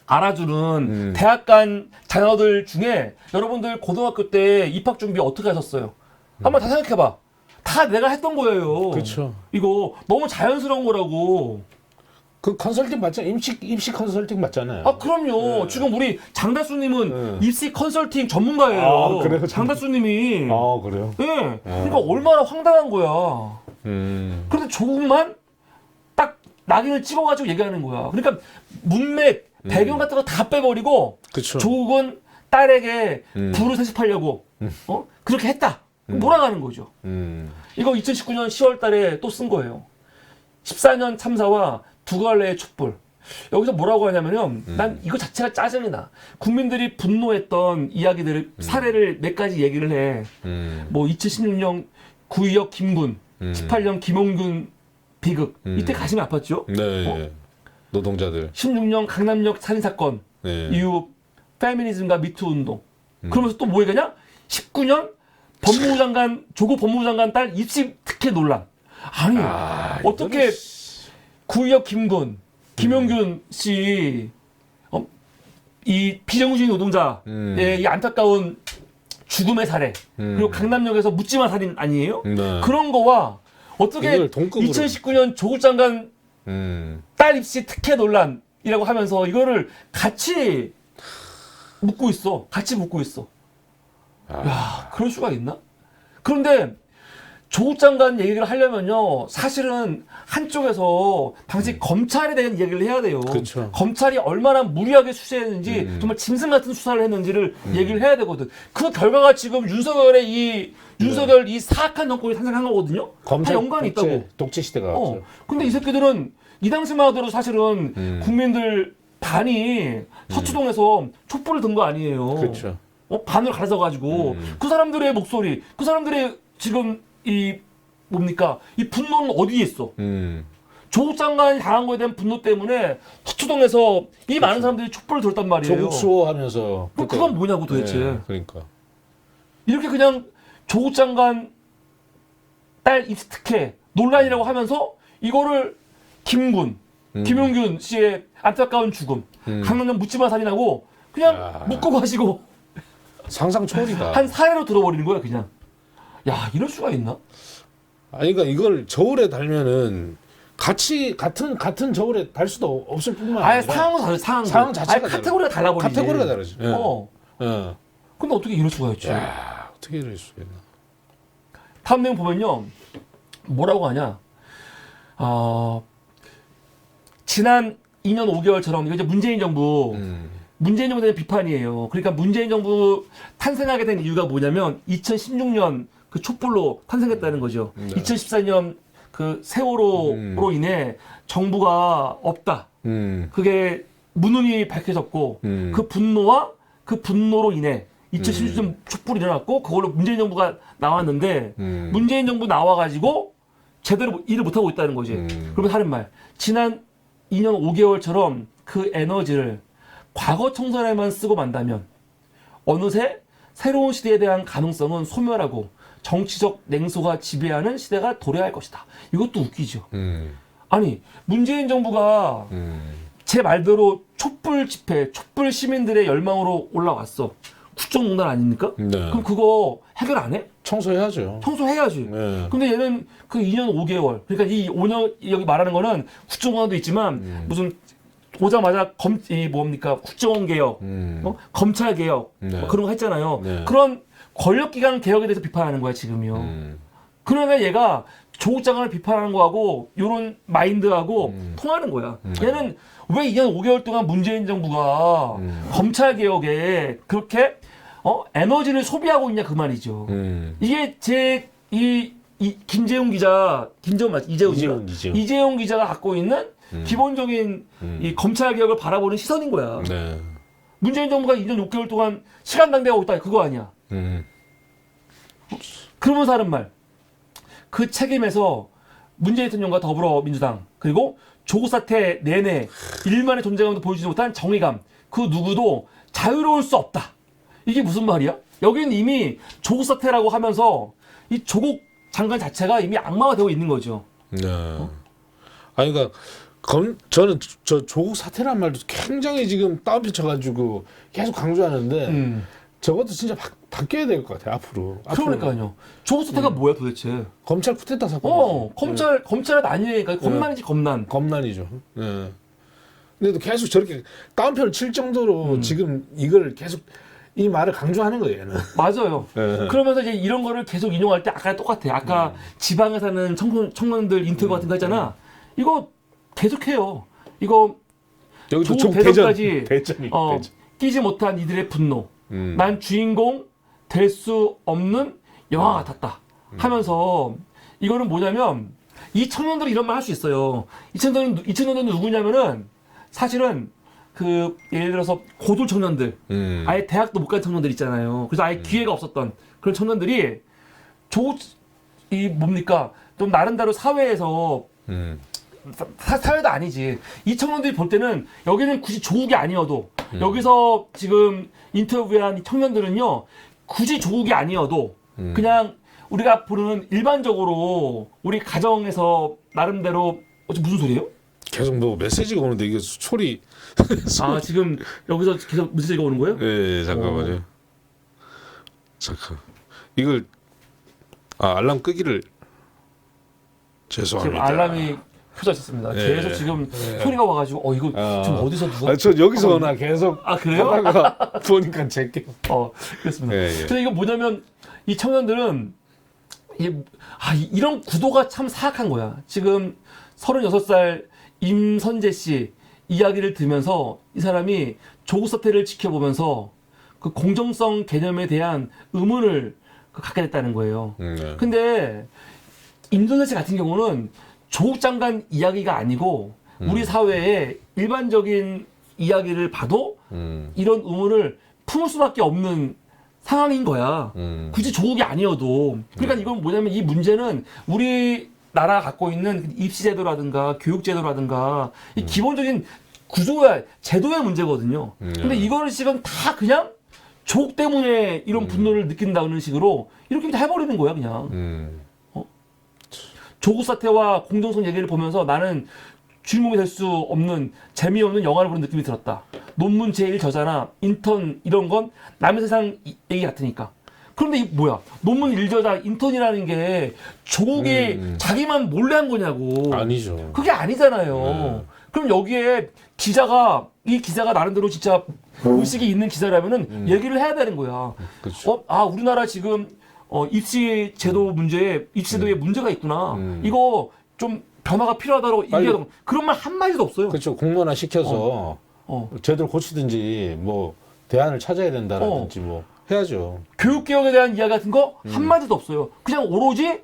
Speaker 1: 알아주는 대학 간 자녀들 중에 여러분들 고등학교 때 입학 준비 어떻게 하셨어요? 한번 다 생각해봐. 다 내가 했던 거예요.
Speaker 2: 그렇죠.
Speaker 1: 이거 너무 자연스러운 거라고.
Speaker 2: 그 컨설팅 맞잖아요. 입시 컨설팅 맞잖아요.
Speaker 1: 아, 그럼요.
Speaker 2: 네.
Speaker 1: 지금 우리 장다수님은 입시 컨설팅 전문가예요.
Speaker 2: 아, 그래요?
Speaker 1: 장다수님이.
Speaker 2: 아, 그래요?
Speaker 1: 예. 그러니까 얼마나 황당한 거야. 그런데 조금만 딱 낙인을 찍어가지고 얘기하는 거야. 그러니까 문맥, 배경 같은 거 다 빼버리고
Speaker 2: 그쵸.
Speaker 1: 조국은 딸에게 부를 세습하려고 그렇게 했다. 몰아가는 거죠. 이거 2019년 10월 달에 또 쓴 거예요. 14년 참사와 두 갈래의 촛불. 여기서 뭐라고 하냐면요. 난 이거 자체가 짜증이 나. 국민들이 분노했던 이야기들을, 사례를 몇 가지 얘기를 해. 뭐 2016년 구의역 김군, 18년 김홍균 비극. 이때 가슴이 아팠죠.
Speaker 2: 네. 노동자들.
Speaker 1: 16년 강남역 살인사건
Speaker 2: 네.
Speaker 1: 이후 페미니즘과 미투 운동. 그러면서 또 뭐 얘기하냐? 19년 법무부 장관, 조국 법무부 장관 딸 입시 특혜 논란. 아니, 어떻게 구의역 김군, 김용균 씨, 이 비정규직 노동자의 이 안타까운 죽음의 사례, 그리고 강남역에서 묻지마 살인 아니에요?
Speaker 2: 네.
Speaker 1: 그런 거와 어떻게
Speaker 2: 이걸 동급으로.
Speaker 1: 2019년 조국 장관 딸 입시 특혜 논란이라고 하면서 이거를 같이 묻고 있어. 같이 묻고 있어. 야, 그럴 수가 있나? 그런데 조국 장관 얘기를 하려면요, 사실은 한쪽에서 당시 검찰에 대한 얘기를 해야 돼요.
Speaker 2: 그쵸.
Speaker 1: 검찰이 얼마나 무리하게 수사했는지, 정말 짐승 같은 수사를 했는지를 얘기를 해야 되거든. 그 결과가 지금 윤석열의 이 사악한 정권이 탄생한 거거든요. 다 연관이 있다고.
Speaker 2: 독재 시대가 왔죠.
Speaker 1: 근데 이 새끼들은 이 당시만 하더라도 사실은 국민들 반이 서초동에서 촛불을 든 거 아니에요.
Speaker 2: 그렇죠.
Speaker 1: 반을 가져가지고 그 사람들의 목소리, 그 사람들의 지금 이 뭡니까? 이 분노는 어디에 있어? 조국 장관이 당한 거에 대한 분노 때문에 서초동에서 이 많은 사람들이 촛불을 들었단 말이에요.
Speaker 2: 조국 수호하면서.
Speaker 1: 그럼 그건 뭐냐고 도대체.
Speaker 2: 네, 그러니까.
Speaker 1: 이렇게 그냥 조국 장관 딸 입시 특혜 논란이라고 하면서 이거를 김군, 김용균 씨의 안타까운 죽음, 강남역 묻지마 살인하고 그냥 묶고 가시고
Speaker 2: 상상 초월이다.
Speaker 1: 한 사례로 들어버리는 거야 그냥. 야, 이럴 수가 있나?
Speaker 2: 아니, 그러니까 이걸 저울에 달면은 같은 저울에 달 수도 없을 뿐만 아니라.
Speaker 1: 아예 상황은 다르지,
Speaker 2: 상황 자체가
Speaker 1: 카테고리가 달라버리지.
Speaker 2: 카테고리가 다르지. 예.
Speaker 1: 예. 근데 어떻게 이럴 수가 있지?
Speaker 2: 야, 어떻게 이럴 수가 있나?
Speaker 1: 다음 내용 보면요. 뭐라고 하냐. 지난 2년 5개월처럼 이거 이제 문재인 정부에 대한 비판이에요. 그러니까 문재인 정부 탄생하게 된 이유가 뭐냐면 2016년 그 촛불로 탄생했다는 거죠. 2014년 그 세월호로 인해 정부가 없다. 그게 무능이 밝혀졌고 그 분노와 그 분노로 인해 2016년 촛불이 일어났고 그걸로 문재인 정부가 나왔는데 문재인 정부 나와가지고 제대로 일을 못하고 있다는 거지. 그러면 하는 말. 지난 2년 5개월처럼 그 에너지를 과거 청산에만 쓰고 만다면 어느새 새로운 시대에 대한 가능성은 소멸하고 정치적 냉소가 지배하는 시대가 도래할 것이다. 이것도 웃기죠. 아니, 문재인 정부가 제 말대로 촛불 집회, 촛불 시민들의 열망으로 올라왔어. 국정농단 아닙니까?
Speaker 2: 네.
Speaker 1: 그럼 그거 해결 안 해?
Speaker 2: 청소해야죠.
Speaker 1: 청소해야지.
Speaker 2: 네.
Speaker 1: 근데 얘는 그 2년 5개월. 그러니까 이 5년, 여기 말하는 거는 국정농단도 있지만 무슨 오자마자 뭡니까? 국정원 개혁, 검찰 개혁,
Speaker 2: 네.
Speaker 1: 뭐 그런 거 했잖아요.
Speaker 2: 네.
Speaker 1: 그런 권력기관 개혁에 대해서 비판하는 거야, 지금요. 그러니까 얘가 조국 장관을 비판하는 거하고 요런 마인드하고 통하는 거야. 얘는 왜 2년 5개월 동안 문재인 정부가 검찰 개혁에 그렇게 에너지를 소비하고 있냐 그 말이죠. 이게 이 김재훈 기자, 김재훈 맞지? 이재훈. 이재훈 기자가 갖고 있는 기본적인 이 검찰 개혁을 바라보는 시선인 거야.
Speaker 2: 네.
Speaker 1: 문재인 정부가 2년 6개월 동안 시간 낭비하고 있다. 그거 아니야. 그러면서 하는 말. 그 책임에서 문재인 대통령과 더불어민주당 그리고 조국 사태 내내 일만의 존재감도 보여주지 못한 정의감 그 누구도 자유로울 수 없다. 이게 무슨 말이야? 여기는 이미 조국 사태라고 하면서 이 조국 장관 자체가 이미 악마화되고 있는 거죠.
Speaker 2: 네. 아니 그러니까 저는 저 조국 사태란 말도 굉장히 지금 다운표 쳐가지고 계속 강조하는데 저것도 진짜 바뀌어야 될 것 같아요 앞으로.
Speaker 1: 그러니까요. 조국 사태가 뭐야 도대체?
Speaker 2: 검찰 쿠데타 사건.
Speaker 1: 검찰은 아니니까 검난이지 검난.
Speaker 2: 검난이죠. 네. 근데도 계속 저렇게 다운표를 칠 정도로 지금 이걸 계속 이 말을 강조하는 거예요. 얘는.
Speaker 1: 맞아요.
Speaker 2: 네.
Speaker 1: 그러면서 이제 이런 거를 계속 인용할 때 아까 똑같아요. 아까 지방에 사는 청년들 인터뷰 같은 거 했잖아. 이거 계속해요. 이거
Speaker 2: 여기도
Speaker 1: 조국
Speaker 2: 대전까지
Speaker 1: 대전이 끼지 못한 이들의 분노. 난 주인공 될 수 없는 영화 같았다. 하면서 이거는 뭐냐면 이 청년들이 이런 말 할 수 있어요. 이 청년들은 누구냐면은 사실은 그 예를 들어서 고졸 청년들, 아예 대학도 못 간 청년들 있잖아요. 그래서 아예 기회가 없었던 그런 청년들이 이 뭡니까 좀 나름대로 사회에서 사회도 아니지. 이 청년들이 볼 때는 여기는 굳이 조국이 아니어도 여기서 지금 인터뷰한 이 청년들은요 굳이 조국이 아니어도 그냥 우리가 부르는 일반적으로 우리 가정에서 나름대로 무슨 소리예요?
Speaker 2: 계속 뭐 메시지가 오는데 이게 소리.
Speaker 1: 아 지금 여기서 계속 메시지가 오는 거예요?
Speaker 2: 네, 잠깐만요. 잠깐. 이걸 알람 끄기를 죄송합니다.
Speaker 1: 지금 알람이 켜져 있었습니다. 계속 지금 소리가 와가지고 이거 지금 어디서 누가?
Speaker 2: 저 여기서 오나 계속.
Speaker 1: 그래요?
Speaker 2: 하다가 보니까 제게.
Speaker 1: 그렇습니다.
Speaker 2: 예, 예.
Speaker 1: 근데 이거 뭐냐면 이 청년들은 이런 구도가 참 사악한 거야. 지금 36살 임선재 씨 이야기를 들으면서 이 사람이 조국 사태를 지켜보면서 그 공정성 개념에 대한 의문을 갖게 됐다는 거예요.
Speaker 2: 네.
Speaker 1: 근데 임선재 씨 같은 경우는 조국 장관 이야기가 아니고 우리 사회의 일반적인 이야기를 봐도 이런 의문을 품을 수밖에 없는 상황인 거야. 굳이 조국이 아니어도. 그러니까 이건 뭐냐면 이 문제는 우리나라가 갖고 있는 입시제도라든가 교육제도라든가 이 기본적인 구조야, 제도의 문제거든요. 근데 이거를 지금 다 그냥 조국 때문에 이런 분노를 느낀다는 식으로 이렇게 다 해버리는 거야, 그냥. 조국 사태와 공정성 얘기를 보면서 나는 주인공이 될 수 없는 재미없는 영화를 보는 느낌이 들었다. 논문 제1 저자나 인턴 이런 건 남의 세상 얘기 같으니까. 그런데 이 뭐야? 논문 1저자 인턴이라는 게 조국이 자기만 몰래 한 거냐고.
Speaker 2: 아니죠.
Speaker 1: 그게 아니잖아요. 그럼 여기에 이 기자가 나름대로 진짜 의식이 있는 기자라면은 얘기를 해야 되는 거야.
Speaker 2: 그렇죠.
Speaker 1: 우리나라 지금 입시 제도 입시 제도에 문제가 있구나. 이거 좀 변화가 필요하다고 얘기하던 그런 말 한마디도 없어요.
Speaker 2: 그렇죠. 공론화 시켜서 제대로 고치든지 뭐 대안을 찾아야 된다라든지 뭐 해야죠.
Speaker 1: 교육개혁에 대한 이야기 같은 거 한마디도 없어요. 그냥 오로지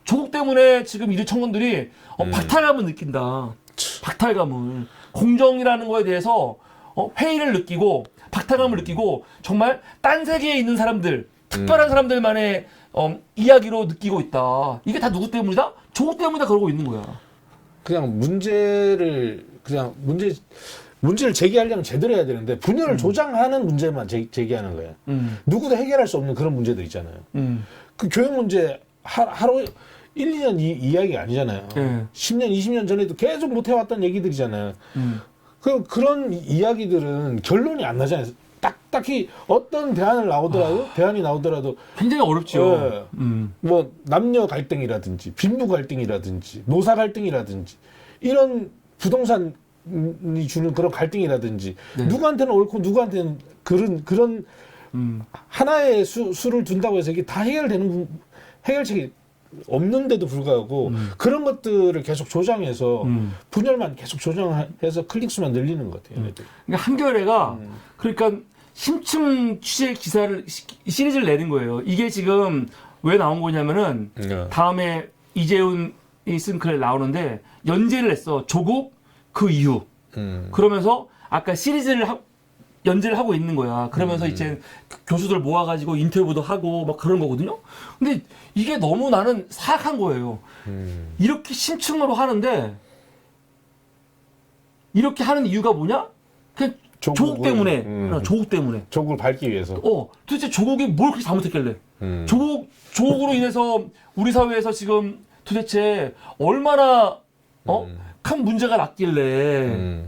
Speaker 1: 조국 때문에 지금 이 청년들이 박탈감을 느낀다. 박탈감을. 공정이라는 거에 대해서 회의를 느끼고 박탈감을 느끼고 정말 딴 세계에 있는 사람들 특별한 사람들만의 이야기로 느끼고 있다. 이게 다 누구 때문이다? 조국 때문이다 그러고 있는 거야.
Speaker 2: 그냥 문제를 제기하려면 제대로 해야 되는데 분열을 조장하는 문제만 제기하는 거예요. 누구도 해결할 수 없는 그런 문제들 있잖아요. 그 교육 문제 하루 1, 2년 이야기가 아니잖아요. 10년, 20년 전에도 계속 못 해왔던 얘기들이잖아요. 그런 이야기들은 결론이 안 나잖아요. 딱히 어떤 대안이 나오더라도
Speaker 1: 굉장히 어렵죠.
Speaker 2: 뭐 남녀 갈등이라든지 빈부 갈등이라든지 노사 갈등이라든지 이런 부동산이 주는 그런 갈등이라든지 누구한테는 옳고 누구한테는 그런 하나의 수를 둔다고 해서 이게 다 해결책이 없는데도 불구하고 그런 것들을 계속 조장해서 분열만 계속 조장해서 클릭수만 늘리는 것 같아요.
Speaker 1: 그러니까 한겨레가 그러니까 심층 취재 기사를 시리즈를 내는 거예요. 이게 지금 왜 나온 거냐면은 다음에 이재훈이 쓴 글에 나오는데 연재를 했어. 조국 그 이후. 그러면서 아까 연재를 하고 있는 거야. 그러면서 이제 교수들 모아가지고 인터뷰도 하고 막 그런 거거든요. 근데 이게 너무 나는 사악한 거예요. 이렇게 심층으로 하는데 이렇게 하는 이유가 뭐냐? 그냥 조국 때문에. 조국 때문에.
Speaker 2: 조국을 밟기 위해서.
Speaker 1: 도대체 조국이 뭘 그렇게 잘못했길래? 조국으로 인해서 우리 사회에서 지금 도대체 얼마나 큰 문제가 났길래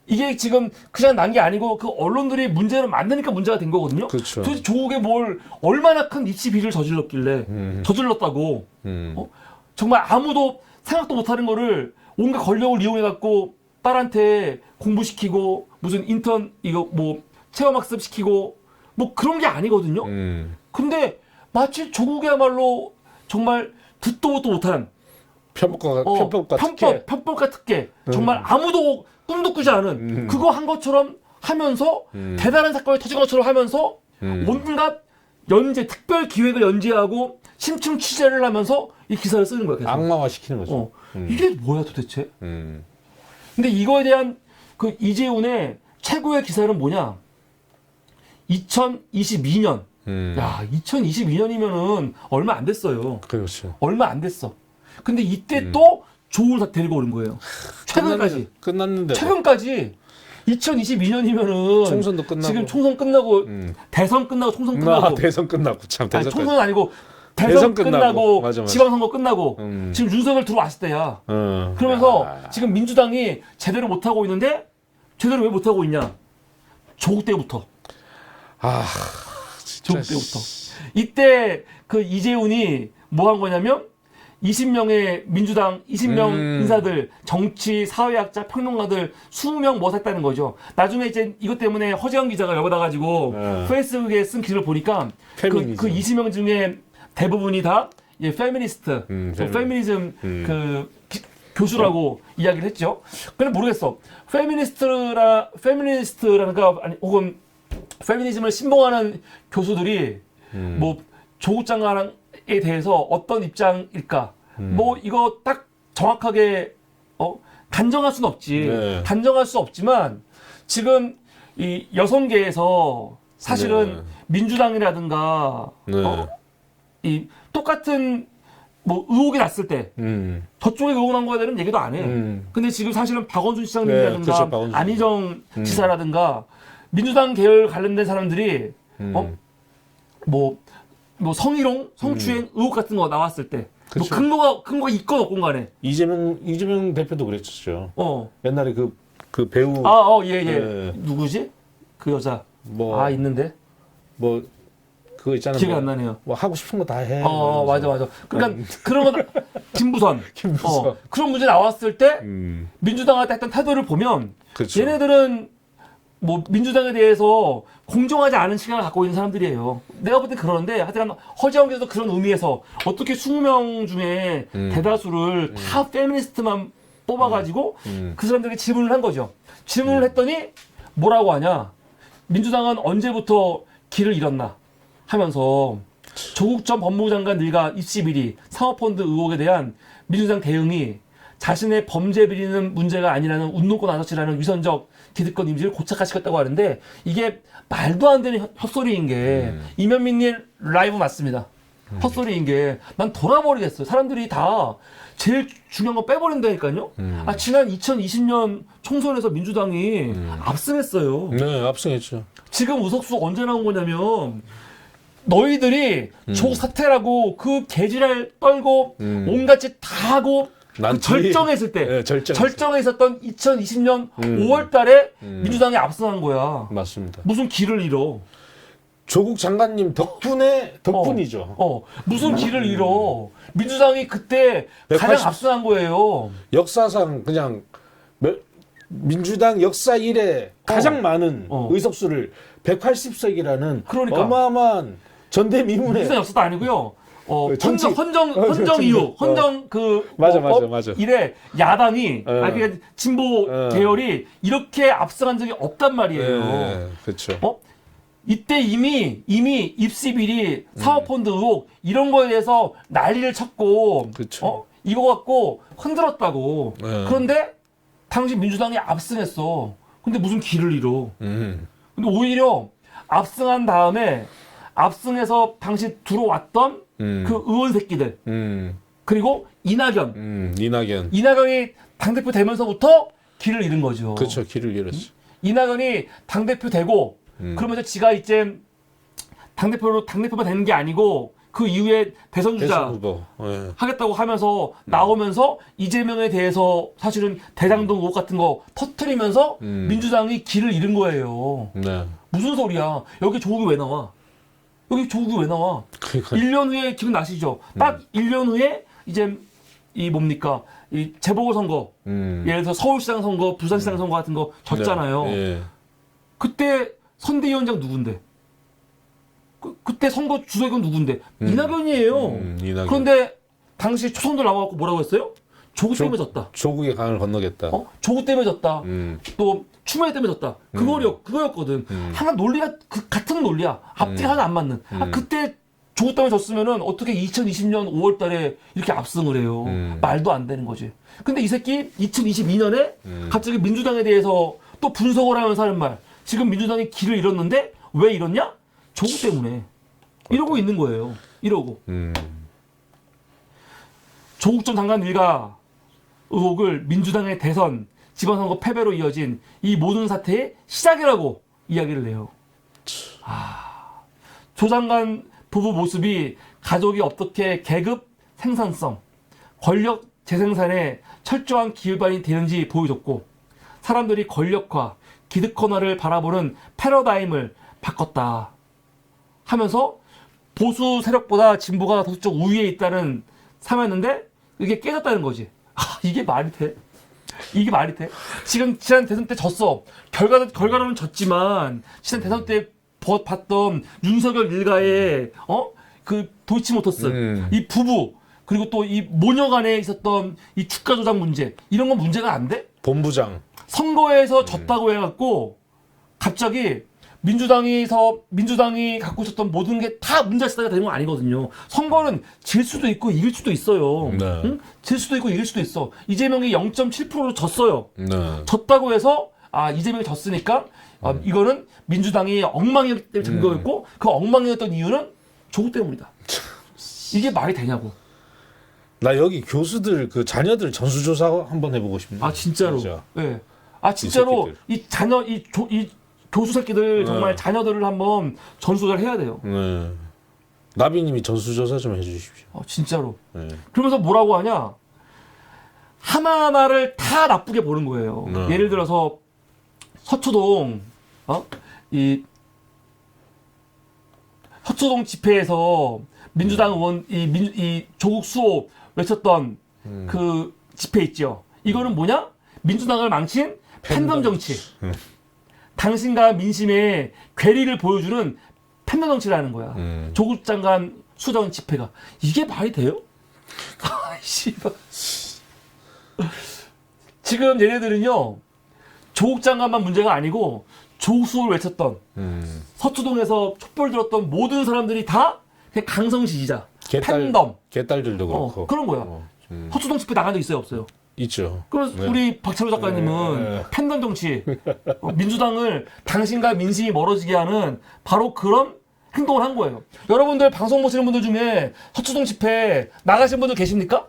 Speaker 1: 이게 지금 그냥 난 게 아니고 그 언론들이 문제를 만드니까 문제가 된 거거든요.
Speaker 2: 그렇죠.
Speaker 1: 도대체 조국에 뭘 얼마나 큰 입시 비리를 저질렀길래 저질렀다고 정말 아무도 생각도 못하는 거를 온갖 권력을 이용해 갖고 딸한테 공부시키고 무슨 인턴 이거 뭐 체험학습 시키고 뭐 그런 게 아니거든요. 근데 마치 조국이야말로 정말 듣도 보도 못한 편법과 특혜 정말 아무도 꿈도 꾸지 않은 그거 한 것처럼 하면서 대단한 사건이 터진 것처럼 하면서 온갖 특별 기획을 연재하고 심층 취재를 하면서 이 기사를 쓰는 거야. 계속.
Speaker 2: 악마화 시키는 거죠.
Speaker 1: 이게 뭐야 도대체? 근데 이거에 대한 그 이재훈의 최고의 기사는 뭐냐? 2022년. 야, 2022년이면은 얼마 안 됐어요.
Speaker 2: 그렇죠.
Speaker 1: 얼마 안 됐어. 근데 이때 또 조국을 다 데리고 오는 거예요. 최근까지.
Speaker 2: 끝났는데.
Speaker 1: 최근까지. 2022년이면은
Speaker 2: 총선도 끝나고
Speaker 1: 지금 총선 끝나고 대선 끝나고 총선 끝나고
Speaker 2: 대선 끝나고 참 대선
Speaker 1: 총선 아니고 대선 끝나고
Speaker 2: 맞아.
Speaker 1: 지방선거 끝나고 지금 윤석열 들어왔을 때야. 그러면서 지금 민주당이 제대로 못하고 있는데 제대로 왜 못하고 있냐? 조국 때부터.
Speaker 2: 진짜.
Speaker 1: 조국 때부터. 이때 그 이재훈이 뭐 한 거냐면 20명의 민주당 20명 인사들 정치 사회학자 평론가들 20명 모았다는 거죠. 나중에 이제 이것 때문에 허재영 기자가 열받아가지고 페이스북에 쓴 글을 보니까 그 20명 중에 대부분이 다 페미니스트, 페미니즘 교수라고 이야기를 했죠. 근데 모르겠어. 페미니스트라는가 아니 혹은 페미니즘을 신봉하는 교수들이 뭐 조국 장관에 대해서 어떤 입장일까? 뭐 이거 딱 정확하게 단정할 수는 없지.
Speaker 2: 네.
Speaker 1: 단정할 수 없지만 지금 이 여성계에서 사실은 민주당이라든가 이 똑같은 뭐 의혹이 났을 때 저쪽에 의혹 난 거에 대한 얘기도 안 해. 근데 지금 사실은 박원순 시장님이라든가
Speaker 2: 박원순.
Speaker 1: 안희정 지사라든가 민주당 계열 관련된 사람들이 뭐 성희롱, 성추행 의혹 같은 거 나왔을 때 뭐 근거가 있건 없건 간에
Speaker 2: 이재명 대표도 그랬었죠. 옛날에 그 배우
Speaker 1: 예. 누구지? 그 여자. 있는데.
Speaker 2: 뭐 그거 있잖아요.
Speaker 1: 기억이 안 나네요.
Speaker 2: 뭐 하고 싶은 거 다 해.
Speaker 1: 맞아. 그러니까 그런 거 김부선. 그런 문제 나왔을 때 민주당한테 했던 태도를 보면
Speaker 2: 그쵸.
Speaker 1: 얘네들은 뭐 민주당에 대해서 공정하지 않은 시각을 갖고 있는 사람들이에요. 내가 볼 땐 그러는데 하여튼 허재영 교수도 그런 의미에서 어떻게 20명 중에 대다수를 다 페미니스트만 뽑아가지고 그 사람들에게 질문을 한 거죠. 질문을 했더니 뭐라고 하냐. 민주당은 언제부터 길을 잃었나 하면서 조국 전 법무부 장관 일가 입시 비리, 사모펀드 의혹에 대한 민주당 대응이 자신의 범죄 비리는 문제가 아니라는 운동권 아저씨라는 위선적 기득권 이미지를 고착화시켰다고 하는데 이게 말도 안 되는 헛소리인 게 이면민님 라이브 맞습니다. 헛소리인 게 난 돌아버리겠어요. 사람들이 다 제일 중요한 거 빼버린다니까요. 지난 2020년 총선에서 민주당이 압승했어요.
Speaker 2: 네, 압승했죠.
Speaker 1: 지금 의석수 언제 나온 거냐면 너희들이 조국 사퇴라고 그 개지랄 떨고 온갖 짓 다 하고 절정했을 때 절정에 있었던 2020년 5월 달에 민주당이 압승한 거야.
Speaker 2: 맞습니다.
Speaker 1: 무슨 길을 잃어.
Speaker 2: 조국 장관님 덕분이죠.
Speaker 1: 무슨 길을 잃어. 민주당이 그때 가장 압승한 거예요.
Speaker 2: 역사상 그냥 민주당 역사 이래 가장 많은 의석수를 180석이라는
Speaker 1: 그러니까.
Speaker 2: 어마어마한 전대미문의
Speaker 1: 민주당 역사도 아니고요. 헌정 이후 헌정
Speaker 2: 맞아.
Speaker 1: 이래 야당이 그러니까 진보 계열이 이렇게 압승한 적이 없단 말이에요.
Speaker 2: 그렇죠.
Speaker 1: 이때 이미 입시 비리, 사모펀드 의혹 이런 거에 대해서 난리를 쳤고 이거 갖고 흔들었다고. 그런데 당시 민주당이 압승했어. 근데 무슨 길을 잃어. 근데 오히려 압승한 다음에 압승해서 당시 들어왔던 그 의원 새끼들 그리고 이낙연이 당대표 되면서부터 길을 잃은 거죠.
Speaker 2: 그렇죠. 길을 잃었죠.
Speaker 1: 이낙연이 당대표 되고 그러면서 지가 이제 당대표만 되는 게 아니고 그 이후에 대선 주자
Speaker 2: 후보. 예.
Speaker 1: 하겠다고 하면서 나오면서 이재명에 대해서 사실은 대장동 의혹 같은 거 터트리면서 민주당이 길을 잃은 거예요.
Speaker 2: 네.
Speaker 1: 무슨 소리야? 여기 조국이 왜 나와? 여기 조국이 왜 나와?
Speaker 2: 그러니까
Speaker 1: 1년 후에 기억나시죠? 딱 1년 후에 이제 이 뭡니까? 이 재보궐선거 예를 들어 서울시장 선거, 부산시장 선거 같은 거 졌잖아요.
Speaker 2: 네. 예.
Speaker 1: 그때 선대위원장 누군데? 그때 선거 주도권 누군데? 이낙연이에요.
Speaker 2: 이낙연.
Speaker 1: 그런데 당시 초선들 나와갖고 뭐라고 했어요? 조국 때문에 졌다.
Speaker 2: 조국의 강을 건너겠다.
Speaker 1: 조국 때문에 졌다. 또 추미애 때문에 졌다. 그거였거든. 하나 논리가 같은 논리야. 앞뒤가 하나 안 맞는. 그때 조국 때문에 졌으면은 어떻게 2020년 5월달에 이렇게 압승을 해요. 말도 안 되는 거지. 근데 이 새끼 2022년에 갑자기 민주당에 대해서 또 분석을 하면서 하는 말. 지금 민주당이 길을 잃었는데 왜 잃었냐? 조국 때문에. 이러고 있는 거예요. 이러고. 조국 전 장관 일가 의혹을 민주당의 대선, 지방선거 패배로 이어진 이 모든 사태의 시작이라고 이야기를 해요. 조 장관 부부 모습이 가족이 어떻게 계급 생산성, 권력 재생산에 철저한 기반이 되는지 보여줬고 사람들이 권력화, 기득권화를 바라보는 패러다임을 바꿨다 하면서 보수 세력보다 진보가 도덕적 우위에 있다는 삼았는데 이게 깨졌다는 거지. 이게 말이 돼? 이게 말이 돼? 지금 지난 대선 때 졌어. 결과로는 졌지만 지난 대선 때 봤던 윤석열 일가의 그 도이치모터스 이 부부 그리고 또 이 모녀 간에 있었던 이 주가 조작 문제 이런 건 문제가 안 돼?
Speaker 2: 본부장
Speaker 1: 선거에서 졌다고 해갖고 갑자기 민주당이 갖고 있었던 모든 게 다 문제시대가 되는 건 아니거든요. 선거는 질 수도 있고 이길 수도 있어요.
Speaker 2: 네.
Speaker 1: 응? 질 수도 있고 이길 수도 있어. 이재명이 0.7%로 졌어요.
Speaker 2: 네.
Speaker 1: 졌다고 해서 이재명이 졌으니까 이거는 민주당이 엉망이었기 때문에 진 거였고 그 엉망이었던 이유는 조국 때문이다. 이게 말이 되냐고.
Speaker 2: 나 여기 교수들 그 자녀들 전수조사 한번 해보고 싶네.
Speaker 1: 진짜로.
Speaker 2: 진짜.
Speaker 1: 네. 진짜로 이 교수 새끼들 정말 자녀들을 한번 전수조사를 해야 돼요.
Speaker 2: 네. 나비님이 전수조사 좀 해주십시오.
Speaker 1: 진짜로.
Speaker 2: 네.
Speaker 1: 그러면서 뭐라고 하냐? 하나하나를 다 나쁘게 보는 거예요. 예를 들어서 서초동 서초동 집회에서 민주당 의원 이 조국 수호 외쳤던 그 집회 있죠. 이거는 뭐냐? 민주당을 망친 팬덤 정치. 당신과 민심의 괴리를 보여주는 팬덤 정치라는 거야. 조국 장관 수정 집회가 이게 말이 돼요? 씨발. 지금 얘네들은요 조국 장관만 문제가 아니고 조국 수호를 외쳤던 서초동에서 촛불 들었던 모든 사람들이 다 그냥 강성 지지자, 팬덤.
Speaker 2: 개딸들도 그렇고
Speaker 1: 그런 거야. 서초동 집회 나간 적 있어요, 없어요?
Speaker 2: 있죠.
Speaker 1: 그래서 우리 박찬호 작가님은 팬덤 정치, 민주당을 당신과 민심이 멀어지게 하는 바로 그런 행동을 한 거예요. 여러분들 방송 보시는 분들 중에 서초동 집회 나가신 분들 계십니까?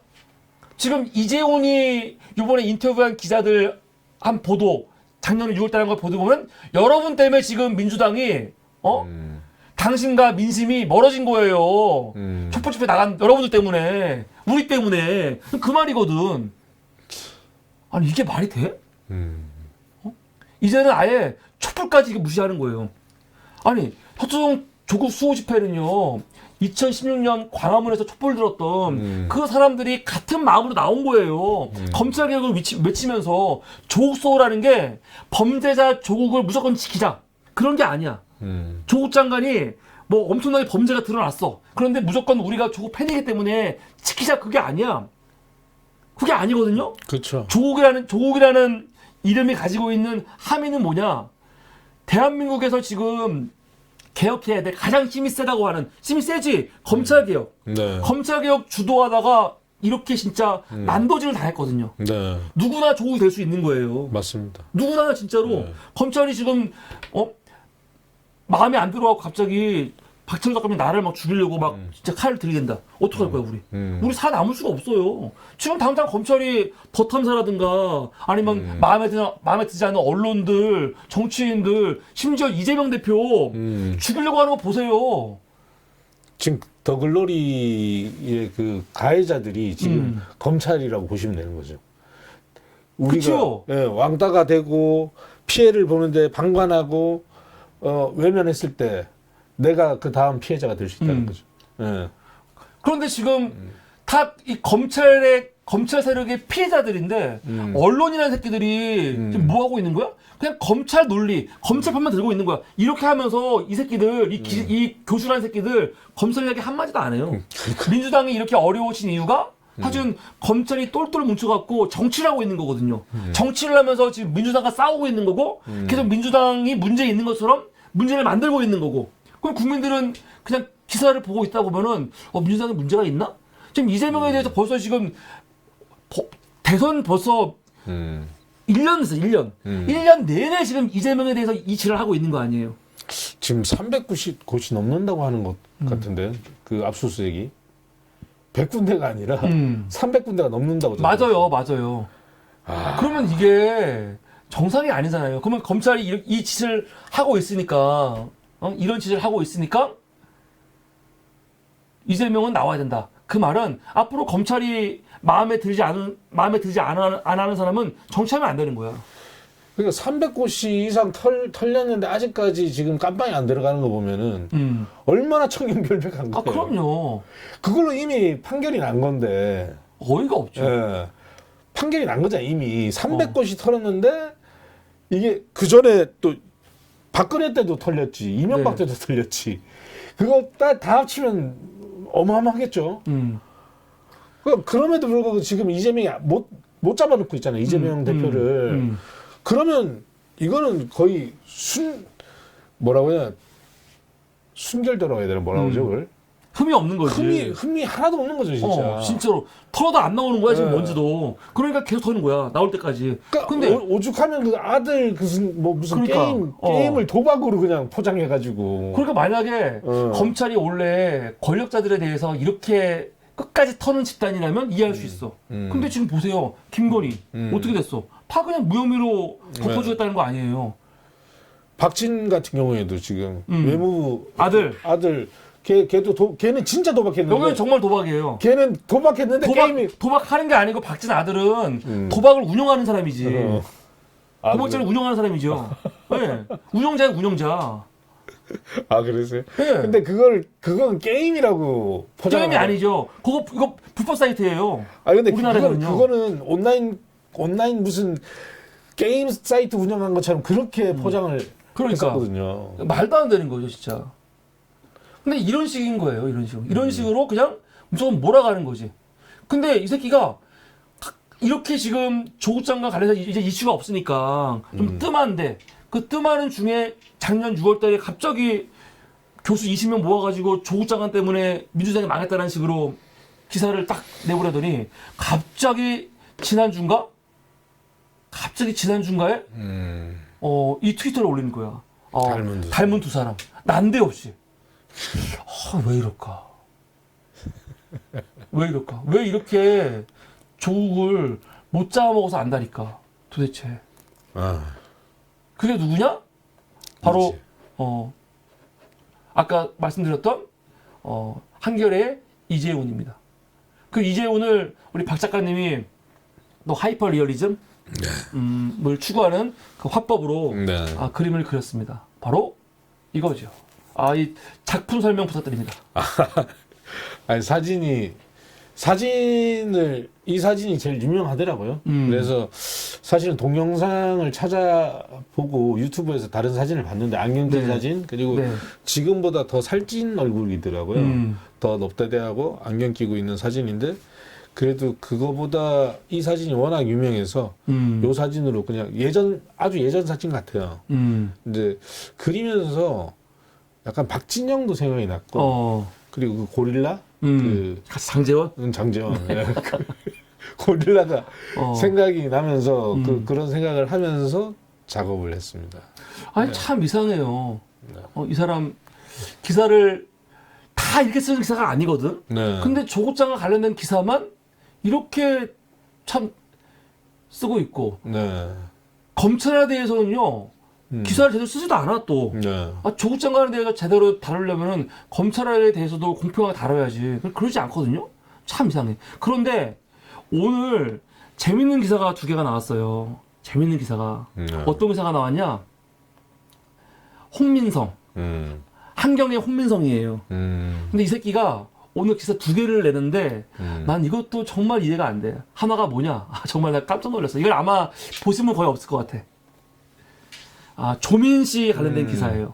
Speaker 1: 지금 이재훈이 이번에 인터뷰한 기자들 한 보도, 작년 6월달에 한 걸 보도 보면 여러분 때문에 지금 민주당이 당신과 민심이 멀어진 거예요. 촛불 집회 나간 여러분들 때문에, 우리 때문에 그 말이거든. 아니 이게 말이 돼? 이제는 아예 촛불까지 무시하는 거예요. 아니 서초동 조국 수호 집회는요 2016년 광화문에서 촛불 들었던 그 사람들이 같은 마음으로 나온 거예요. 검찰 개혁을 외치면서 조국 수호라는 게 범죄자 조국을 무조건 지키자 그런 게 아니야. 조국 장관이 뭐 엄청나게 범죄가 드러났어. 그런데 무조건 우리가 조국 팬이기 때문에 지키자 그게 아니야. 그게 아니거든요.
Speaker 2: 그렇죠.
Speaker 1: 조국이라는 이름이 가지고 있는 함의는 뭐냐? 대한민국에서 지금 개혁해야 돼. 가장 힘이 세다고 하는 힘이 세지. 검찰 개혁.
Speaker 2: 네.
Speaker 1: 검찰 개혁 주도하다가 이렇게 진짜 난도질을 당했거든요.
Speaker 2: 네.
Speaker 1: 누구나 조국이 될 수 있는 거예요.
Speaker 2: 맞습니다.
Speaker 1: 누구나 진짜로 검찰이 지금 마음에 안 들어가고 갑자기 박찬호 작가님 나를 막 죽이려고 막 진짜 칼을 들이댄다. 어떡할 거야 우리? 우리 살아남을 수가 없어요. 지금 당장 검찰이 버탐사라든가 아니면 마음에 들지 않는 언론들, 정치인들, 심지어 이재명 대표 죽이려고 하는 거 보세요.
Speaker 2: 지금 더글로리의 그 가해자들이 지금 검찰이라고 보시면 되는 거죠. 우리가
Speaker 1: 그쵸?
Speaker 2: 예, 왕따가 되고 피해를 보는데 방관하고 외면했을 때 내가 그 다음 피해자가 될 수 있다는 거죠. 예.
Speaker 1: 그런데 지금 다 이 검찰 세력의 피해자들인데 언론이라는 새끼들이 지금 뭐 하고 있는 거야? 그냥 검찰 논리, 검찰 판만 들고 있는 거야. 이렇게 하면서 이 새끼들, 이 교수라는 새끼들 검찰 이야기 한마디도 안 해요. 민주당이 이렇게 어려워진 이유가 사실은 검찰이 똘똘 뭉쳐갖고 정치를 하고 있는 거거든요. 정치를 하면서 지금 민주당과 싸우고 있는 거고 계속 민주당이 문제 있는 것처럼 문제를 만들고 있는 거고 그럼 국민들은 그냥 기사를 보고 있다 보면은 민주당에 문제가 있나? 지금 이재명에 대해서 벌써 지금 대선 벌써 1년 됐어, 1년. 1년 내내 지금 이재명에 대해서 이 지랄을 하고 있는 거 아니에요?
Speaker 2: 지금 390곳이 넘는다고 하는 것 같은데 그 압수수색이 100군데가 아니라 300군데가 넘는다고.
Speaker 1: 맞아요. 그러면 이게 정상이 아니잖아요. 그러면 검찰이 이 짓을 하고 있으니까 이런 짓을 하고 있으니까 이재명은 나와야 된다. 그 말은 앞으로 검찰이 마음에 들지 안 하는 사람은 정치하면 안 되는 거야.
Speaker 2: 그러니까 300곳이 이상 털렸는데 아직까지 지금 깜빵이 안 들어가는 거 보면은 얼마나 청렴결백한 거예요.
Speaker 1: 그럼요.
Speaker 2: 그걸로 이미 판결이 난 건데.
Speaker 1: 어이가 없죠.
Speaker 2: 예. 판결이 난 거잖아 이미. 300곳이 털었는데 이게 그 전에 또 박근혜 때도 털렸지, 이명박 때도 털렸지. 그거 다 합치면 어마어마하겠죠. 그럼에도 불구하고 지금 이재명이 못 잡아놓고 있잖아요. 이재명 대표를. 그러면 이거는 거의 뭐라고 해야 순결도라고 해야 되나 뭐라고 하죠 그걸?
Speaker 1: 흠이 없는 거지.
Speaker 2: 흠이 하나도 없는 거죠 진짜.
Speaker 1: 진짜로 털어도 안 나오는 거야 지금 먼지도. 그러니까 계속 터는 거야 나올 때까지.
Speaker 2: 그러니까
Speaker 1: 근데
Speaker 2: 오죽하면 그 아들 무슨
Speaker 1: 그러니까,
Speaker 2: 게임을 도박으로 그냥 포장해가지고.
Speaker 1: 그러니까 만약에 검찰이 원래 권력자들에 대해서 이렇게 끝까지 터는 집단이라면 이해할 수 있어. 근데 지금 보세요. 김건희 어떻게 됐어? 다 그냥 무혐의로 덮어주겠다는 거 아니에요.
Speaker 2: 박진 같은 경우에도 지금 외무부
Speaker 1: 아들
Speaker 2: 걔는 진짜 도박했는데.
Speaker 1: 여기는 정말 도박이에요.
Speaker 2: 걔는 도박했는데 게임이
Speaker 1: 도박하는 게 아니고 박진 아들은 도박을 운영하는 사람이지. 도박자를 운영하는 사람이죠. 네. 운영자.
Speaker 2: 아 그랬어요?
Speaker 1: 네.
Speaker 2: 근데 그건 게임이라고 포장을
Speaker 1: 게임이 아니죠. 이거 불법 사이트예요.
Speaker 2: 아 근데
Speaker 1: 우리나라에는요.
Speaker 2: 그거는 온라인 무슨 게임 사이트 운영한 것처럼 그렇게 포장을 했었거든요.
Speaker 1: 말도 안 되는 거죠, 진짜. 근데 이런 식인 거예요, 이런 식으로. 이런 식으로 그냥 무조건 몰아가는 거지. 근데 이 새끼가 이렇게 지금 조국 장관 관련해서 이제 이슈가 없으니까 좀 뜸한데 그 뜸하는 중에 작년 6월 달에 갑자기 교수 20명 모아가지고 조국 장관 때문에 민주당이 망했다는 식으로 기사를 딱 내보내더니 갑자기 지난주인가에 이 트위터를 올리는 거야. 닮은 두 사람. 난데없이. 왜 이럴까? 왜 이렇게 조국을 못 잡아먹어서 안다니까 도대체. 그게 누구냐? 바로 아까 말씀드렸던 한겨레의 이재훈입니다. 그 이재훈을 우리 박 작가님이 또 하이퍼 리얼리즘 을 추구하는 그 화법으로 그림을 그렸습니다. 바로 이거죠. 이 작품 설명 부탁드립니다.
Speaker 2: 아니 이 사진이 제일 유명하더라고요. 그래서 사실은 동영상을 찾아보고 유튜브에서 다른 사진을 봤는데 안경 낀 사진 그리고 지금보다 더 살찐 얼굴이더라고요. 더 넙대대하고 안경 끼고 있는 사진인데 그래도 그거보다 이 사진이 워낙 유명해서 요 사진으로 그냥 아주 예전 사진 같아요. 근데 그리면서 약간 박진영도 생각이 났고 그리고 그 고릴라
Speaker 1: 장재원?
Speaker 2: 장재원. 고릴라가 생각이 나면서 그런 생각을 하면서 작업을 했습니다.
Speaker 1: 아니 참 이상해요. 이 사람 기사를 다 이렇게 쓰는 기사가 아니거든.
Speaker 2: 네.
Speaker 1: 근데 조국장과 관련된 기사만 이렇게 참 쓰고 있고
Speaker 2: 네.
Speaker 1: 검찰에 대해서는요 기사를 제대로 쓰지도 않아 또.
Speaker 2: 네.
Speaker 1: 조국 장관에 대해서 제대로 다루려면은 검찰에 대해서도 공평하게 다뤄야지. 그러지 않거든요. 참 이상해. 그런데 오늘 재밌는 기사가 2개가 나왔어요. 재밌는 기사가. 어떤 기사가 나왔냐? 홍민성. 한경의 홍민성이에요. 근데 이 새끼가 오늘 기사 2개를 내는데 난 이것도 정말 이해가 안 돼. 하나가 뭐냐? 정말 나 깜짝 놀랐어. 이걸 아마 보시면 거의 없을 것 같아. 조민 씨 관련된 기사예요.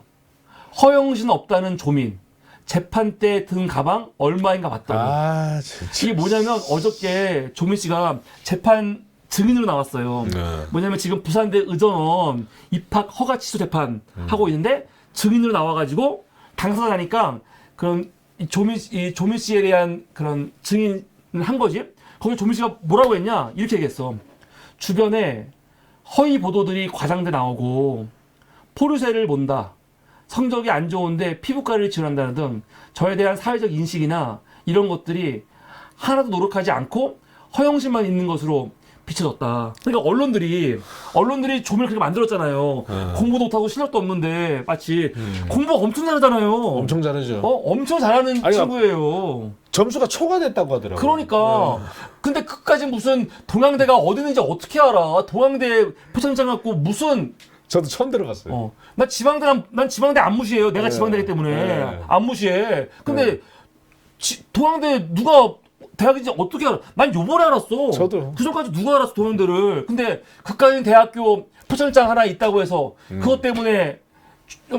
Speaker 1: 허영신 없다는 조민. 재판 때 든 가방 얼마인가 봤더니.
Speaker 2: 진짜.
Speaker 1: 이게 뭐냐면 어저께 조민 씨가 재판 증인으로 나왔어요.
Speaker 2: 네.
Speaker 1: 뭐냐면 지금 부산대 의전원 입학 허가 취소 재판 하고 있는데 증인으로 나와가지고 당사자니까 그런 이 조민 씨에 대한 그런 증인을 한 거지. 거기 조민 씨가 뭐라고 했냐? 이렇게 얘기했어. 주변에 허위 보도들이 과장돼 나오고 포르쉐를 본다. 성적이 안 좋은데 피부과를 지원한다는 등 저에 대한 사회적 인식이나 이런 것들이 하나도 노력하지 않고 허영심만 있는 것으로 비춰졌다. 그러니까 언론들이 조민을 그렇게 만들었잖아요. 공부도 못하고 실력도 없는데 마치 공부 엄청 잘하잖아요.
Speaker 2: 엄청 잘하죠.
Speaker 1: 엄청 잘하는
Speaker 2: 아니,
Speaker 1: 친구예요.
Speaker 2: 점수가 초과됐다고 하더라고요.
Speaker 1: 그러니까. 근데 그까지 무슨 동양대가 어디 있는지 어떻게 알아? 동양대 표창장 갖고 무슨
Speaker 2: 저도 처음 들어갔어요.
Speaker 1: 난 지방대 안 무시해요. 내가 지방대기 때문에 안 무시해. 근데 동양대 누가 대학인지 어떻게 알아? 난 요번에 알았어.
Speaker 2: 저도.
Speaker 1: 그전까지 누가 알았어 동양대를. 근데 그까지 대학교 표창장 하나 있다고 해서 그것 때문에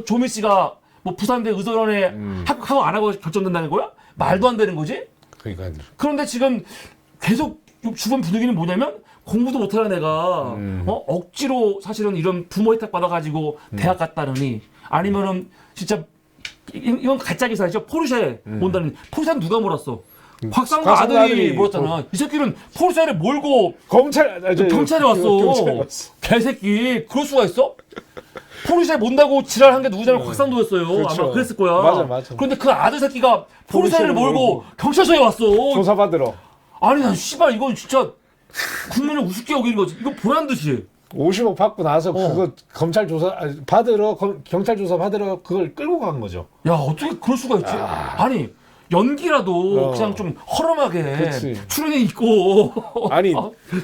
Speaker 1: 조민 씨가 뭐 부산대 의전원에 합격하고 안 하고 결정된다는 거야? 말도 안 되는 거지?
Speaker 2: 그러니까.
Speaker 1: 그런데 지금 계속 주변 분위기는 뭐냐면 공부도 못하는 애가 억지로 사실은 이런 부모 혜택 받아가지고 대학 갔다느니 아니면은 진짜 이건 가짜 기사죠. 포르쉐 온다는 포르쉐는 누가 몰았어? 곽상도 아들이 몰았잖아. 이 새끼는 포르쉐를 몰고 경찰에 왔어. 개새끼 그럴 수가 있어? 포르쉐 몬다고 지랄한 게 누구냐면 곽상도였어요.
Speaker 2: 그렇죠.
Speaker 1: 아마 그랬을 거야.
Speaker 2: 맞아.
Speaker 1: 그런데 그 아들 새끼가 포르쉐를 몰고 경찰서에 왔어.
Speaker 2: 조사받으러.
Speaker 1: 아니 난 씨발 이건 진짜 국민을 우습게 여기는 거지. 이거 보란 듯이.
Speaker 2: 50억 받고 나서 그거 검찰 조사 받으러 경찰 조사 받으러 그걸 끌고 간 거죠.
Speaker 1: 야 어떻게 그럴 수가 있지? 아니 연기라도 그냥 좀 허름하게
Speaker 2: 그치.
Speaker 1: 출연이 있고
Speaker 2: 아니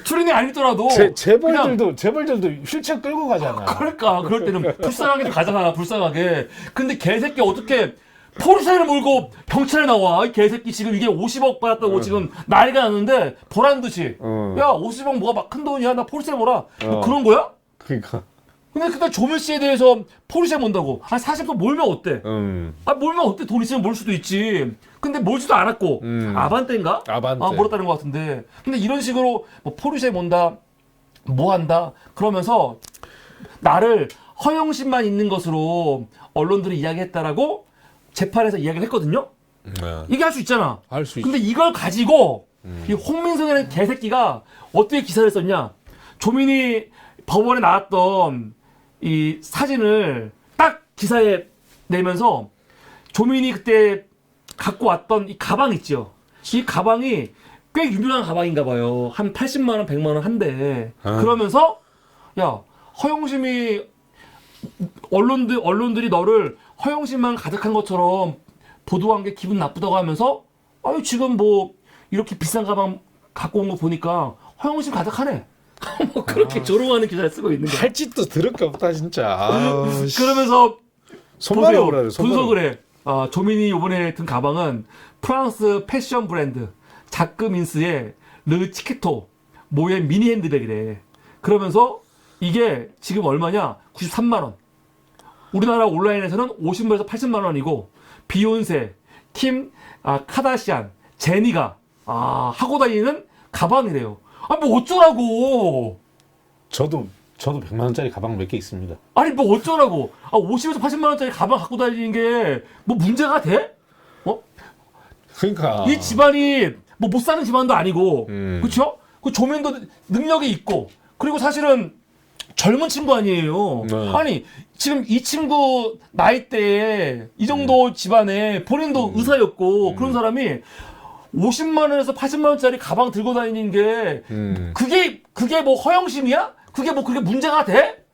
Speaker 1: 출연이 아니더라도
Speaker 2: 재벌들도 휠체어 끌고 가잖아.
Speaker 1: 그러니까 그럴 때는 불쌍하게 가잖아. 불쌍하게. 근데 개새끼 어떻게 포르쉐를 몰고 경찰에 나와. 이 개새끼 지금 이게 50억 받았다고 지금 난리가 났는데 보란 듯이 야 50억 뭐가 막 큰 돈이야. 나 포르쉐 몰아. 뭐 그런 거야?
Speaker 2: 그러니까.
Speaker 1: 근데 그때 조민 씨에 대해서 포르쉐 몬다고. 사실 또 몰면 어때? 몰면 어때? 돈 있으면 몰 수도 있지. 근데 몰지도 않았고. 아반떼인가?
Speaker 2: 아반떼.
Speaker 1: 몰았다는 것 같은데. 근데 이런 식으로 뭐 포르쉐 몬다, 뭐 한다. 그러면서 나를 허영심만 있는 것으로 언론들이 이야기했다라고 재판에서 이야기를 했거든요. 얘기할 수 있잖아.
Speaker 2: 할 수 있지.
Speaker 1: 근데 이걸 가지고 이 홍민성이라는 개새끼가 어떻게 기사를 썼냐? 조민이 법원에 나왔던 이 사진을 딱 기사에 내면서 조민이 그때 갖고 왔던 이 가방 있죠. 이 가방이 꽤 유명한 가방인가 봐요. 한 80만 원, 100만 원 한대. 그러면서 야 허영심이 언론들이 너를 허영심만 가득한 것처럼 보도한 게 기분 나쁘다고 하면서 아유 지금 뭐 이렇게 비싼 가방 갖고 온 거 보니까 허영심 가득하네. 뭐 그렇게 조롱하는 기사를 쓰고 있는 거야.
Speaker 2: 할 짓도 들을 게 없다 진짜.
Speaker 1: 그러면서
Speaker 2: 손발에
Speaker 1: 보세요.
Speaker 2: 오라래.
Speaker 1: 분석을 해. 조민이 이번에 든 가방은 프랑스 패션 브랜드 자크민스의 르 치케토 모의 미니 핸드백이래. 그러면서 이게 지금 얼마냐? 93만 원. 우리나라 온라인에서는 50만에서 80만 원이고 비욘세, 킴 카다시안, 제니가 하고 다니는 가방이래요. 뭐 어쩌라고.
Speaker 2: 저도 100만 원짜리 가방 몇 개 있습니다.
Speaker 1: 아니 뭐 어쩌라고. 50에서 80만 원짜리 가방 갖고 다니는 게 뭐 문제가 돼?
Speaker 2: 그러니까
Speaker 1: 이 집안이 뭐 못 사는 집안도 아니고 그렇죠? 그 조민도 능력이 있고 그리고 사실은 젊은 친구 아니에요.
Speaker 2: 네.
Speaker 1: 아니 지금 이 친구 나이대에 이 정도 집안에 본인도 의사였고 그런 사람이 50만 원에서 80만 원짜리 가방 들고 다니는 게 그게 뭐 허영심이야? 그게 문제가 돼?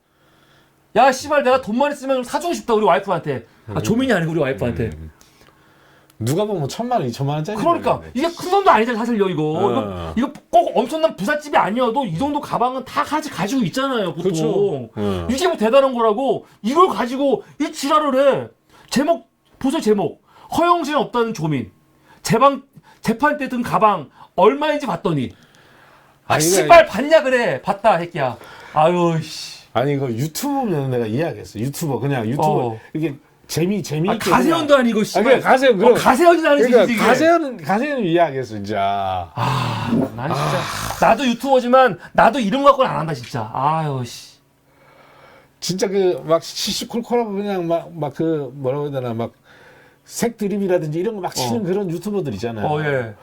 Speaker 1: 야 씨발 내가 돈만 있으면 좀 사주고 싶다 우리 와이프한테. 아 조민이 아니고 우리 와이프한테.
Speaker 2: 누가 보면 1,000만 원, 2,000만 원짜리.
Speaker 1: 그러니까 이게 큰 돈도 아니잖아 사실요 이거. 이거 꼭 엄청난 부잣집이 아니어도 이 정도 가방은 다 가지고 있잖아요 보통.
Speaker 2: 그렇죠.
Speaker 1: 이게 뭐 대단한 거라고 이걸 가지고 이 지랄을 해. 제목 보세요 제목. 허영심 없다는 조민. 재판 때 든 가방 얼마인지 봤더니 아 씨발 봤냐 그래. 봤다 새끼야. 아유 씨.
Speaker 2: 아니 이거 유튜브면 내가 이해하겠어. 유튜버 그냥 유튜버 이게 재미있게
Speaker 1: 가세현도 아니고 씨발.
Speaker 2: 그냥 가세현 그럼
Speaker 1: 가세현이 아니지.
Speaker 2: 그러니까 가세현은 이해하겠어 진짜.
Speaker 1: 난 진짜 나도 유튜버지만 나도 이런 거 갖고는 안 한다 진짜. 아유 씨.
Speaker 2: 진짜 그 막 시시콜콜하고 그냥 막 그 뭐라고 해야 되나 막 색드립이라든지 이런 거 막 치는 그런 유튜버들 있잖아요.
Speaker 1: 예.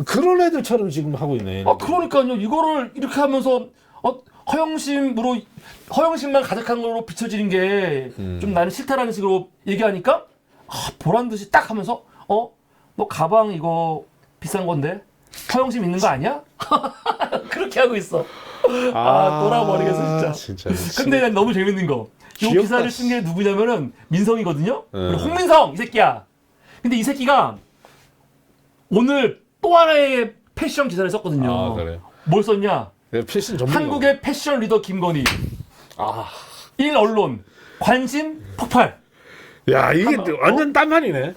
Speaker 2: 그런 애들처럼 지금 하고 있네.
Speaker 1: 그러니까요. 이거를 이렇게 하면서 허영심만 가득한 걸로 비춰지는 게 좀 나는 싫다라는 식으로 얘기하니까 보란 듯이 딱 하면서 너 가방 이거 비싼 건데 허영심 있는 거 아니야? 그렇게 하고 있어. 돌아버리겠어 진짜. 근데 난 너무 재밌는 거. 이 기사를 쓴 게 누구냐면은 민성이거든요. 그리고 홍민성 이 새끼야. 근데 이 새끼가 오늘 또 하나의 패션 기사를 썼거든요.
Speaker 2: 그래요?
Speaker 1: 뭘 썼냐?
Speaker 2: 패션 전문가.
Speaker 1: 한국의 패션 리더 김건희. 1언론 관심 폭발.
Speaker 2: 야 이게 완전 딴판이네.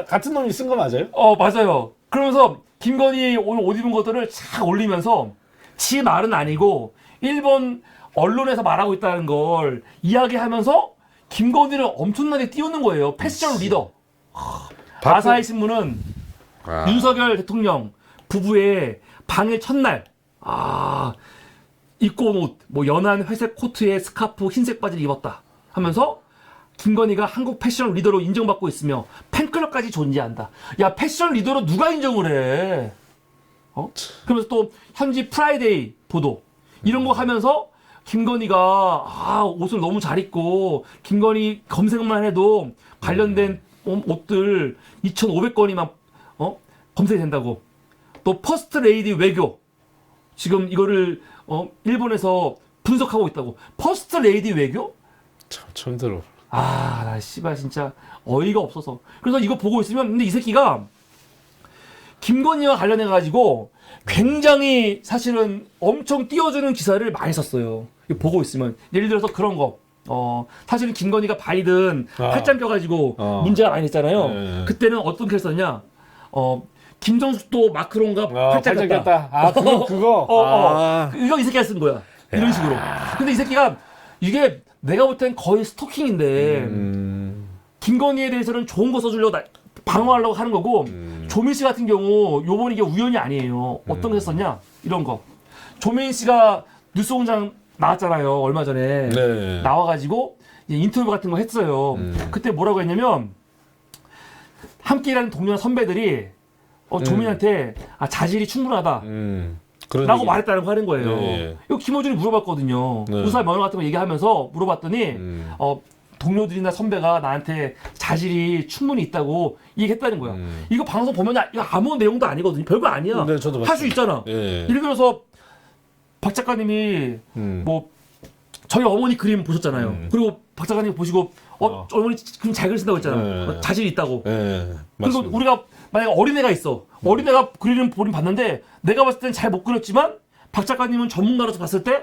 Speaker 2: 같은 놈이 쓴 거 맞아요?
Speaker 1: 맞아요. 그러면서 김건희 오늘 옷 입은 것들을 착 올리면서 지 말은 아니고 일본 언론에서 말하고 있다는 걸 이야기하면서 김건희를 엄청나게 띄우는 거예요. 패션 리더. 아사히 신문은 윤석열 대통령 부부의 방일 첫날 입고 온 옷, 뭐 연한 회색 코트에 스카프, 흰색 바지를 입었다 하면서 김건희가 한국 패션 리더로 인정받고 있으며 팬클럽까지 존재한다. 야 패션 리더로 누가 인정을 해? 그러면서 또 현지 프라이데이 보도 이런 거 하면서 김건희가 옷을 너무 잘 입고 김건희 검색만 해도 관련된 옷들 2,500건이 막 검색이 된다고. 또 퍼스트 레이디 외교 지금 이거를 일본에서 분석하고 있다고. 퍼스트 레이디 외교?
Speaker 2: 참 처음 들어.
Speaker 1: 나 씨발 진짜 어이가 없어서. 그래서 이거 보고 있으면 근데 이 새끼가 김건희와 관련해 가지고 굉장히 사실은 엄청 띄워주는 기사를 많이 썼어요. 이거 보고 있으면 예를 들어서 그런 거. 사실은 김건희가 바이든 팔짱 껴가지고 문제가 많이 있잖아요. 그때는 어떤 케이스 썼냐? 김정숙도 마크롱과 팔짱 꼈다.
Speaker 2: 그거.
Speaker 1: 이거 이 새끼가 쓴 거야. 이런 식으로. 근데 이 새끼가 이게 내가 볼 땐 거의 스토킹인데 김건희에 대해서는 좋은 거 써주려고 방어하려고 하는 거고 조민 씨 같은 경우 요번 이게 우연이 아니에요. 어떤 거 썼냐? 이런 거. 조민 씨가 뉴스공장 나왔잖아요. 얼마 전에.
Speaker 2: 네.
Speaker 1: 나와가지고 인터뷰 같은 거 했어요. 그때 뭐라고 했냐면 함께 일하는 동료 선배들이 조민한테 자질이 충분하다. 라고 말했다는 거 하는 거예요.
Speaker 2: 네.
Speaker 1: 이거 김어준이 물어봤거든요.
Speaker 2: 네.
Speaker 1: 의사 면허 같은 거 얘기하면서 물어봤더니 동료들이나 선배가 나한테 자질이 충분히 있다고 얘기했다는 거야. 이거 방송 보면 이거 아무 내용도 아니거든요. 별거 아니야.
Speaker 2: 네, 저도
Speaker 1: 할 수 있잖아.
Speaker 2: 예.
Speaker 1: 예를 들어서 박 작가님이 뭐 저희 어머니 그림 보셨잖아요. 그리고 박 작가님 보시고 어머니 그림 잘 그리신다고 했잖아요. 자질이 있다고.
Speaker 2: 그리고
Speaker 1: 그리고 우리가 만약에 어린애가 있어. 어린애가 그리는 그림 봤는데 내가 봤을 땐 잘 못 그렸지만 박 작가님은 전문가로서 봤을 때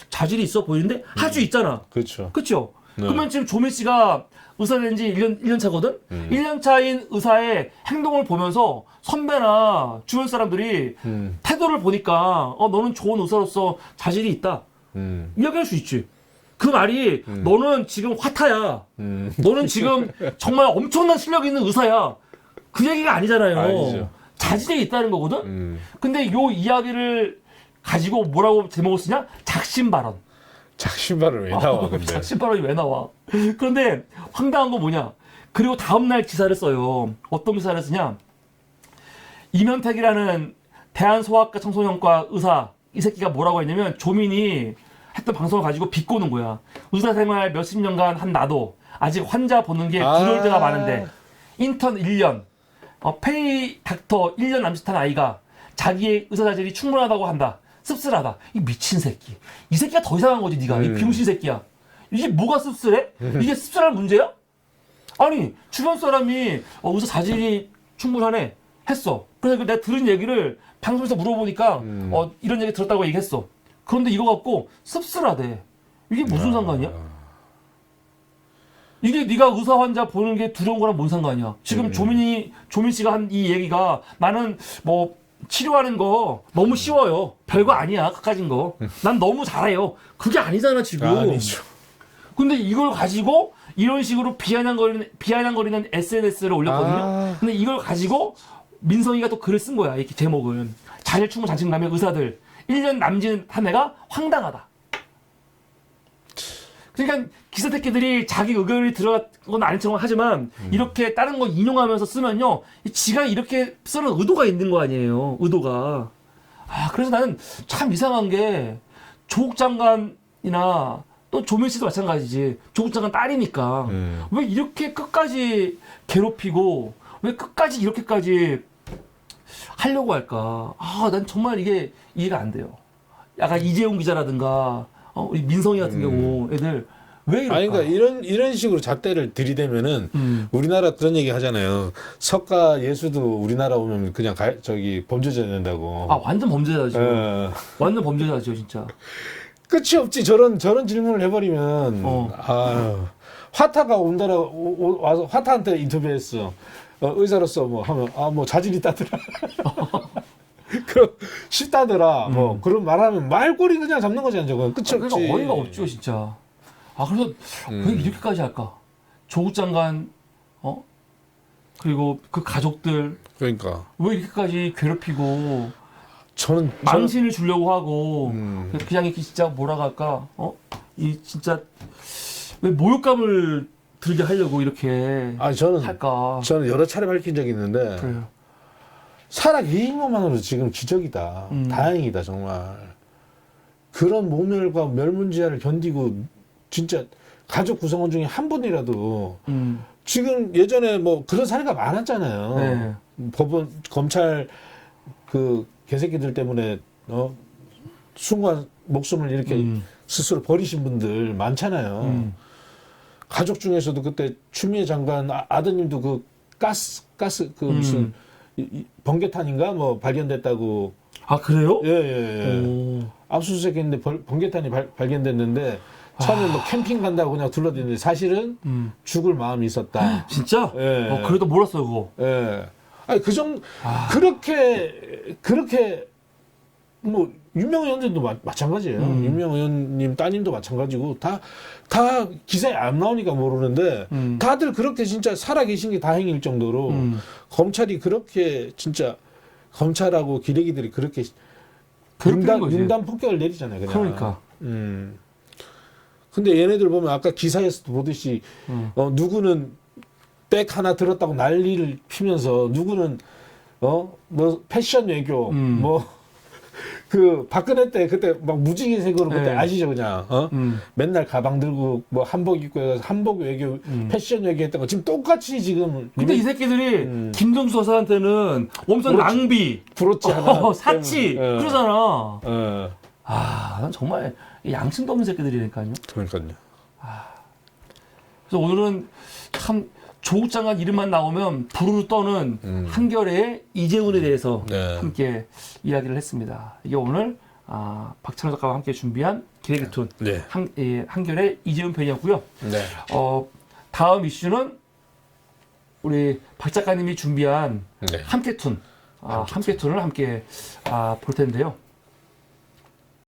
Speaker 1: 자질이 있어 보이는데 할 수 있잖아.
Speaker 2: 그렇죠.
Speaker 1: 그렇죠.
Speaker 2: 네.
Speaker 1: 그러면 지금 조민 씨가 의사 된 지 1년 차거든? 1년 차인 의사의 행동을 보면서 선배나 주변 사람들이 태도를 보니까 너는 좋은 의사로서 자질이 있다. 이야기할 수 있지. 그 말이 너는 지금 화타야. 너는 지금 정말 엄청난 실력 있는 의사야. 그 얘기가 아니잖아요.
Speaker 2: 아니죠.
Speaker 1: 자질이 있다는 거거든? 근데 요 이야기를 가지고 뭐라고 제목을 쓰냐? 작심 발언.
Speaker 2: 작심발을 왜 나와 근데?
Speaker 1: 작심 발언이 왜 나와? 그런데 황당한 건 뭐냐? 그리고 다음날 기사를 써요. 어떤 기사를 쓰냐? 이면택이라는 대한소아과 청소년과 의사 이 새끼가 뭐라고 했냐면 조민이 했던 방송을 가지고 비꼬는 거야. 의사 생활 몇십 년간 한 나도 아직 환자 보는 게 두려울 때가 많은데 인턴 1년, 페이 닥터 1년 남짓한 아이가 자기의 의사 자질이 충분하다고 한다. 씁쓸하다. 이 미친 새끼. 이 새끼가 더 이상한 거지, 네가. 이 병신 새끼야. 이게 뭐가 씁쓸해? 이게 씁쓸할 문제야? 아니, 주변 사람이 의사 자질이 충분하네 했어. 그래서 내가 들은 얘기를 방송에서 물어보니까 이런 얘기 들었다고 얘기했어. 그런데 이거 갖고 씁쓸하대. 이게 무슨 상관이야? 이게 네가 의사 환자 보는 게 두려운 거랑 뭔 상관이야? 지금 조민 씨가 한 이 얘기가 나는 뭐 치료하는 거 너무 쉬워요. 별거 아니야. 그까진 거. 난 너무 잘해요. 그게 아니잖아 지금.
Speaker 2: 아니죠.
Speaker 1: 근데 이걸 가지고 이런 식으로 비아냥거리는 SNS를 올렸거든요. 근데 이걸 가지고 민성이가 또 글을 쓴 거야. 이렇게 제목은 자질 충분 자신감의 의사들 1년 남짓 한 해가 황당하다. 그러니까 기사 새끼들이 자기 의견이 들어간 건 아닌 척 하지만 이렇게 다른 거 인용하면서 쓰면요, 지가 이렇게 쓰는 의도가 있는 거 아니에요. 의도가. 그래서 나는 참 이상한 게 조국 장관이나 또 조민 씨도 마찬가지지. 조국 장관 딸이니까 왜 이렇게 끝까지 괴롭히고 왜 끝까지 이렇게까지 하려고 할까? 난 정말 이게 이해가 안 돼요. 약간 이재용 기자라든가 우리 민성이 같은 경우 애들 왜 이럴까?
Speaker 2: 아니 그러니까 이런 식으로 잣대를 들이대면은 우리나라 그런 얘기 하잖아요. 석가 예수도 우리나라 오면 그냥 저기 범죄자 된다고.
Speaker 1: 완전 범죄자죠. 완전 범죄자죠 진짜.
Speaker 2: 끝이 없지. 저런 질문을 해버리면 화타가 와서 화타한테 인터뷰했어. 의사로서 뭐 하면 뭐 자질이 있다더라. 그 쉽다더라. 뭐 그런 말하면 말꼬리 그냥 잡는 거잖아. 저건 끝이 없지.
Speaker 1: 그러니까 어이가 없죠 진짜. 그래서 왜 이렇게까지 할까? 조국 장관 그리고 그 가족들
Speaker 2: 그러니까
Speaker 1: 왜 이렇게까지 괴롭히고
Speaker 2: 저는
Speaker 1: 망신을 주려고 하고 그냥 이렇게 진짜 뭐라고 할까? 이 진짜 왜 모욕감을 들게 하려고 이렇게 할까?
Speaker 2: 저는 여러 차례 밝힌 적이 있는데
Speaker 1: 그래요.
Speaker 2: 살아 계신 것만으로 지금 기적이다. 다행이다 정말. 그런 모멸과 멸문지화를 견디고 진짜 가족 구성원 중에 한 분이라도 지금 예전에 뭐 그런 사례가 많았잖아요.
Speaker 1: 네.
Speaker 2: 검찰 그 개새끼들 때문에 순간 목숨을 이렇게 스스로 버리신 분들 많잖아요. 가족 중에서도 그때 추미애 장관 아드님도 그 가스 그 무슨 번개탄인가 뭐 발견됐다고.
Speaker 1: 그래요?
Speaker 2: 예. 압수수색했는데 번개탄이 발견됐는데 처음에 뭐 캠핑 간다고 그냥 둘러댔는데 사실은 죽을 마음이 있었다.
Speaker 1: 진짜?
Speaker 2: 예.
Speaker 1: 그래도 몰랐어요 그거.
Speaker 2: 예. 아니 그 정도 그렇게 뭐 윤명 의원님도 마찬가지예요. 윤명 의원님 따님도 마찬가지고 다 기사에 안 나오니까 모르는데 다들 그렇게 진짜 살아 계신 게 다행일 정도로 검찰이 그렇게 진짜 검찰하고 기레기들이 그렇게 윤단 폭격을 내리잖아요. 그냥.
Speaker 1: 그러니까.
Speaker 2: 근데 얘네들 보면 아까 기사에서도 보듯이 누구는 백 하나 들었다고 난리를 피면서 누구는 뭐 패션 외교 뭐 그 박근혜 때 그때 막 무지개색으로 그때 아시죠 그냥 맨날 가방 들고 뭐 한복 입고 해서 한복 외교 패션 외교 했던 거 지금 똑같이 지금.
Speaker 1: 근데 이 새끼들이 김동수 여사한테는 엄청 낭비
Speaker 2: 부럽지 않아
Speaker 1: 사치 그러잖아.
Speaker 2: 예.
Speaker 1: 난 정말 양심도 없는 새끼들이니까요.
Speaker 2: 그러니까요.
Speaker 1: 그래서 오늘은 참 조국 장관 이름만 나오면 부르르 떠는 한겨레의 이재훈에 대해서 함께 이야기를 했습니다. 이게 오늘 박찬호 작가와 함께 준비한 기레기툰 한겨레 이재훈 편이었고요. 다음 이슈는 우리 박 작가님이 준비한 함께툰 함께툰을 함께 볼 텐데요.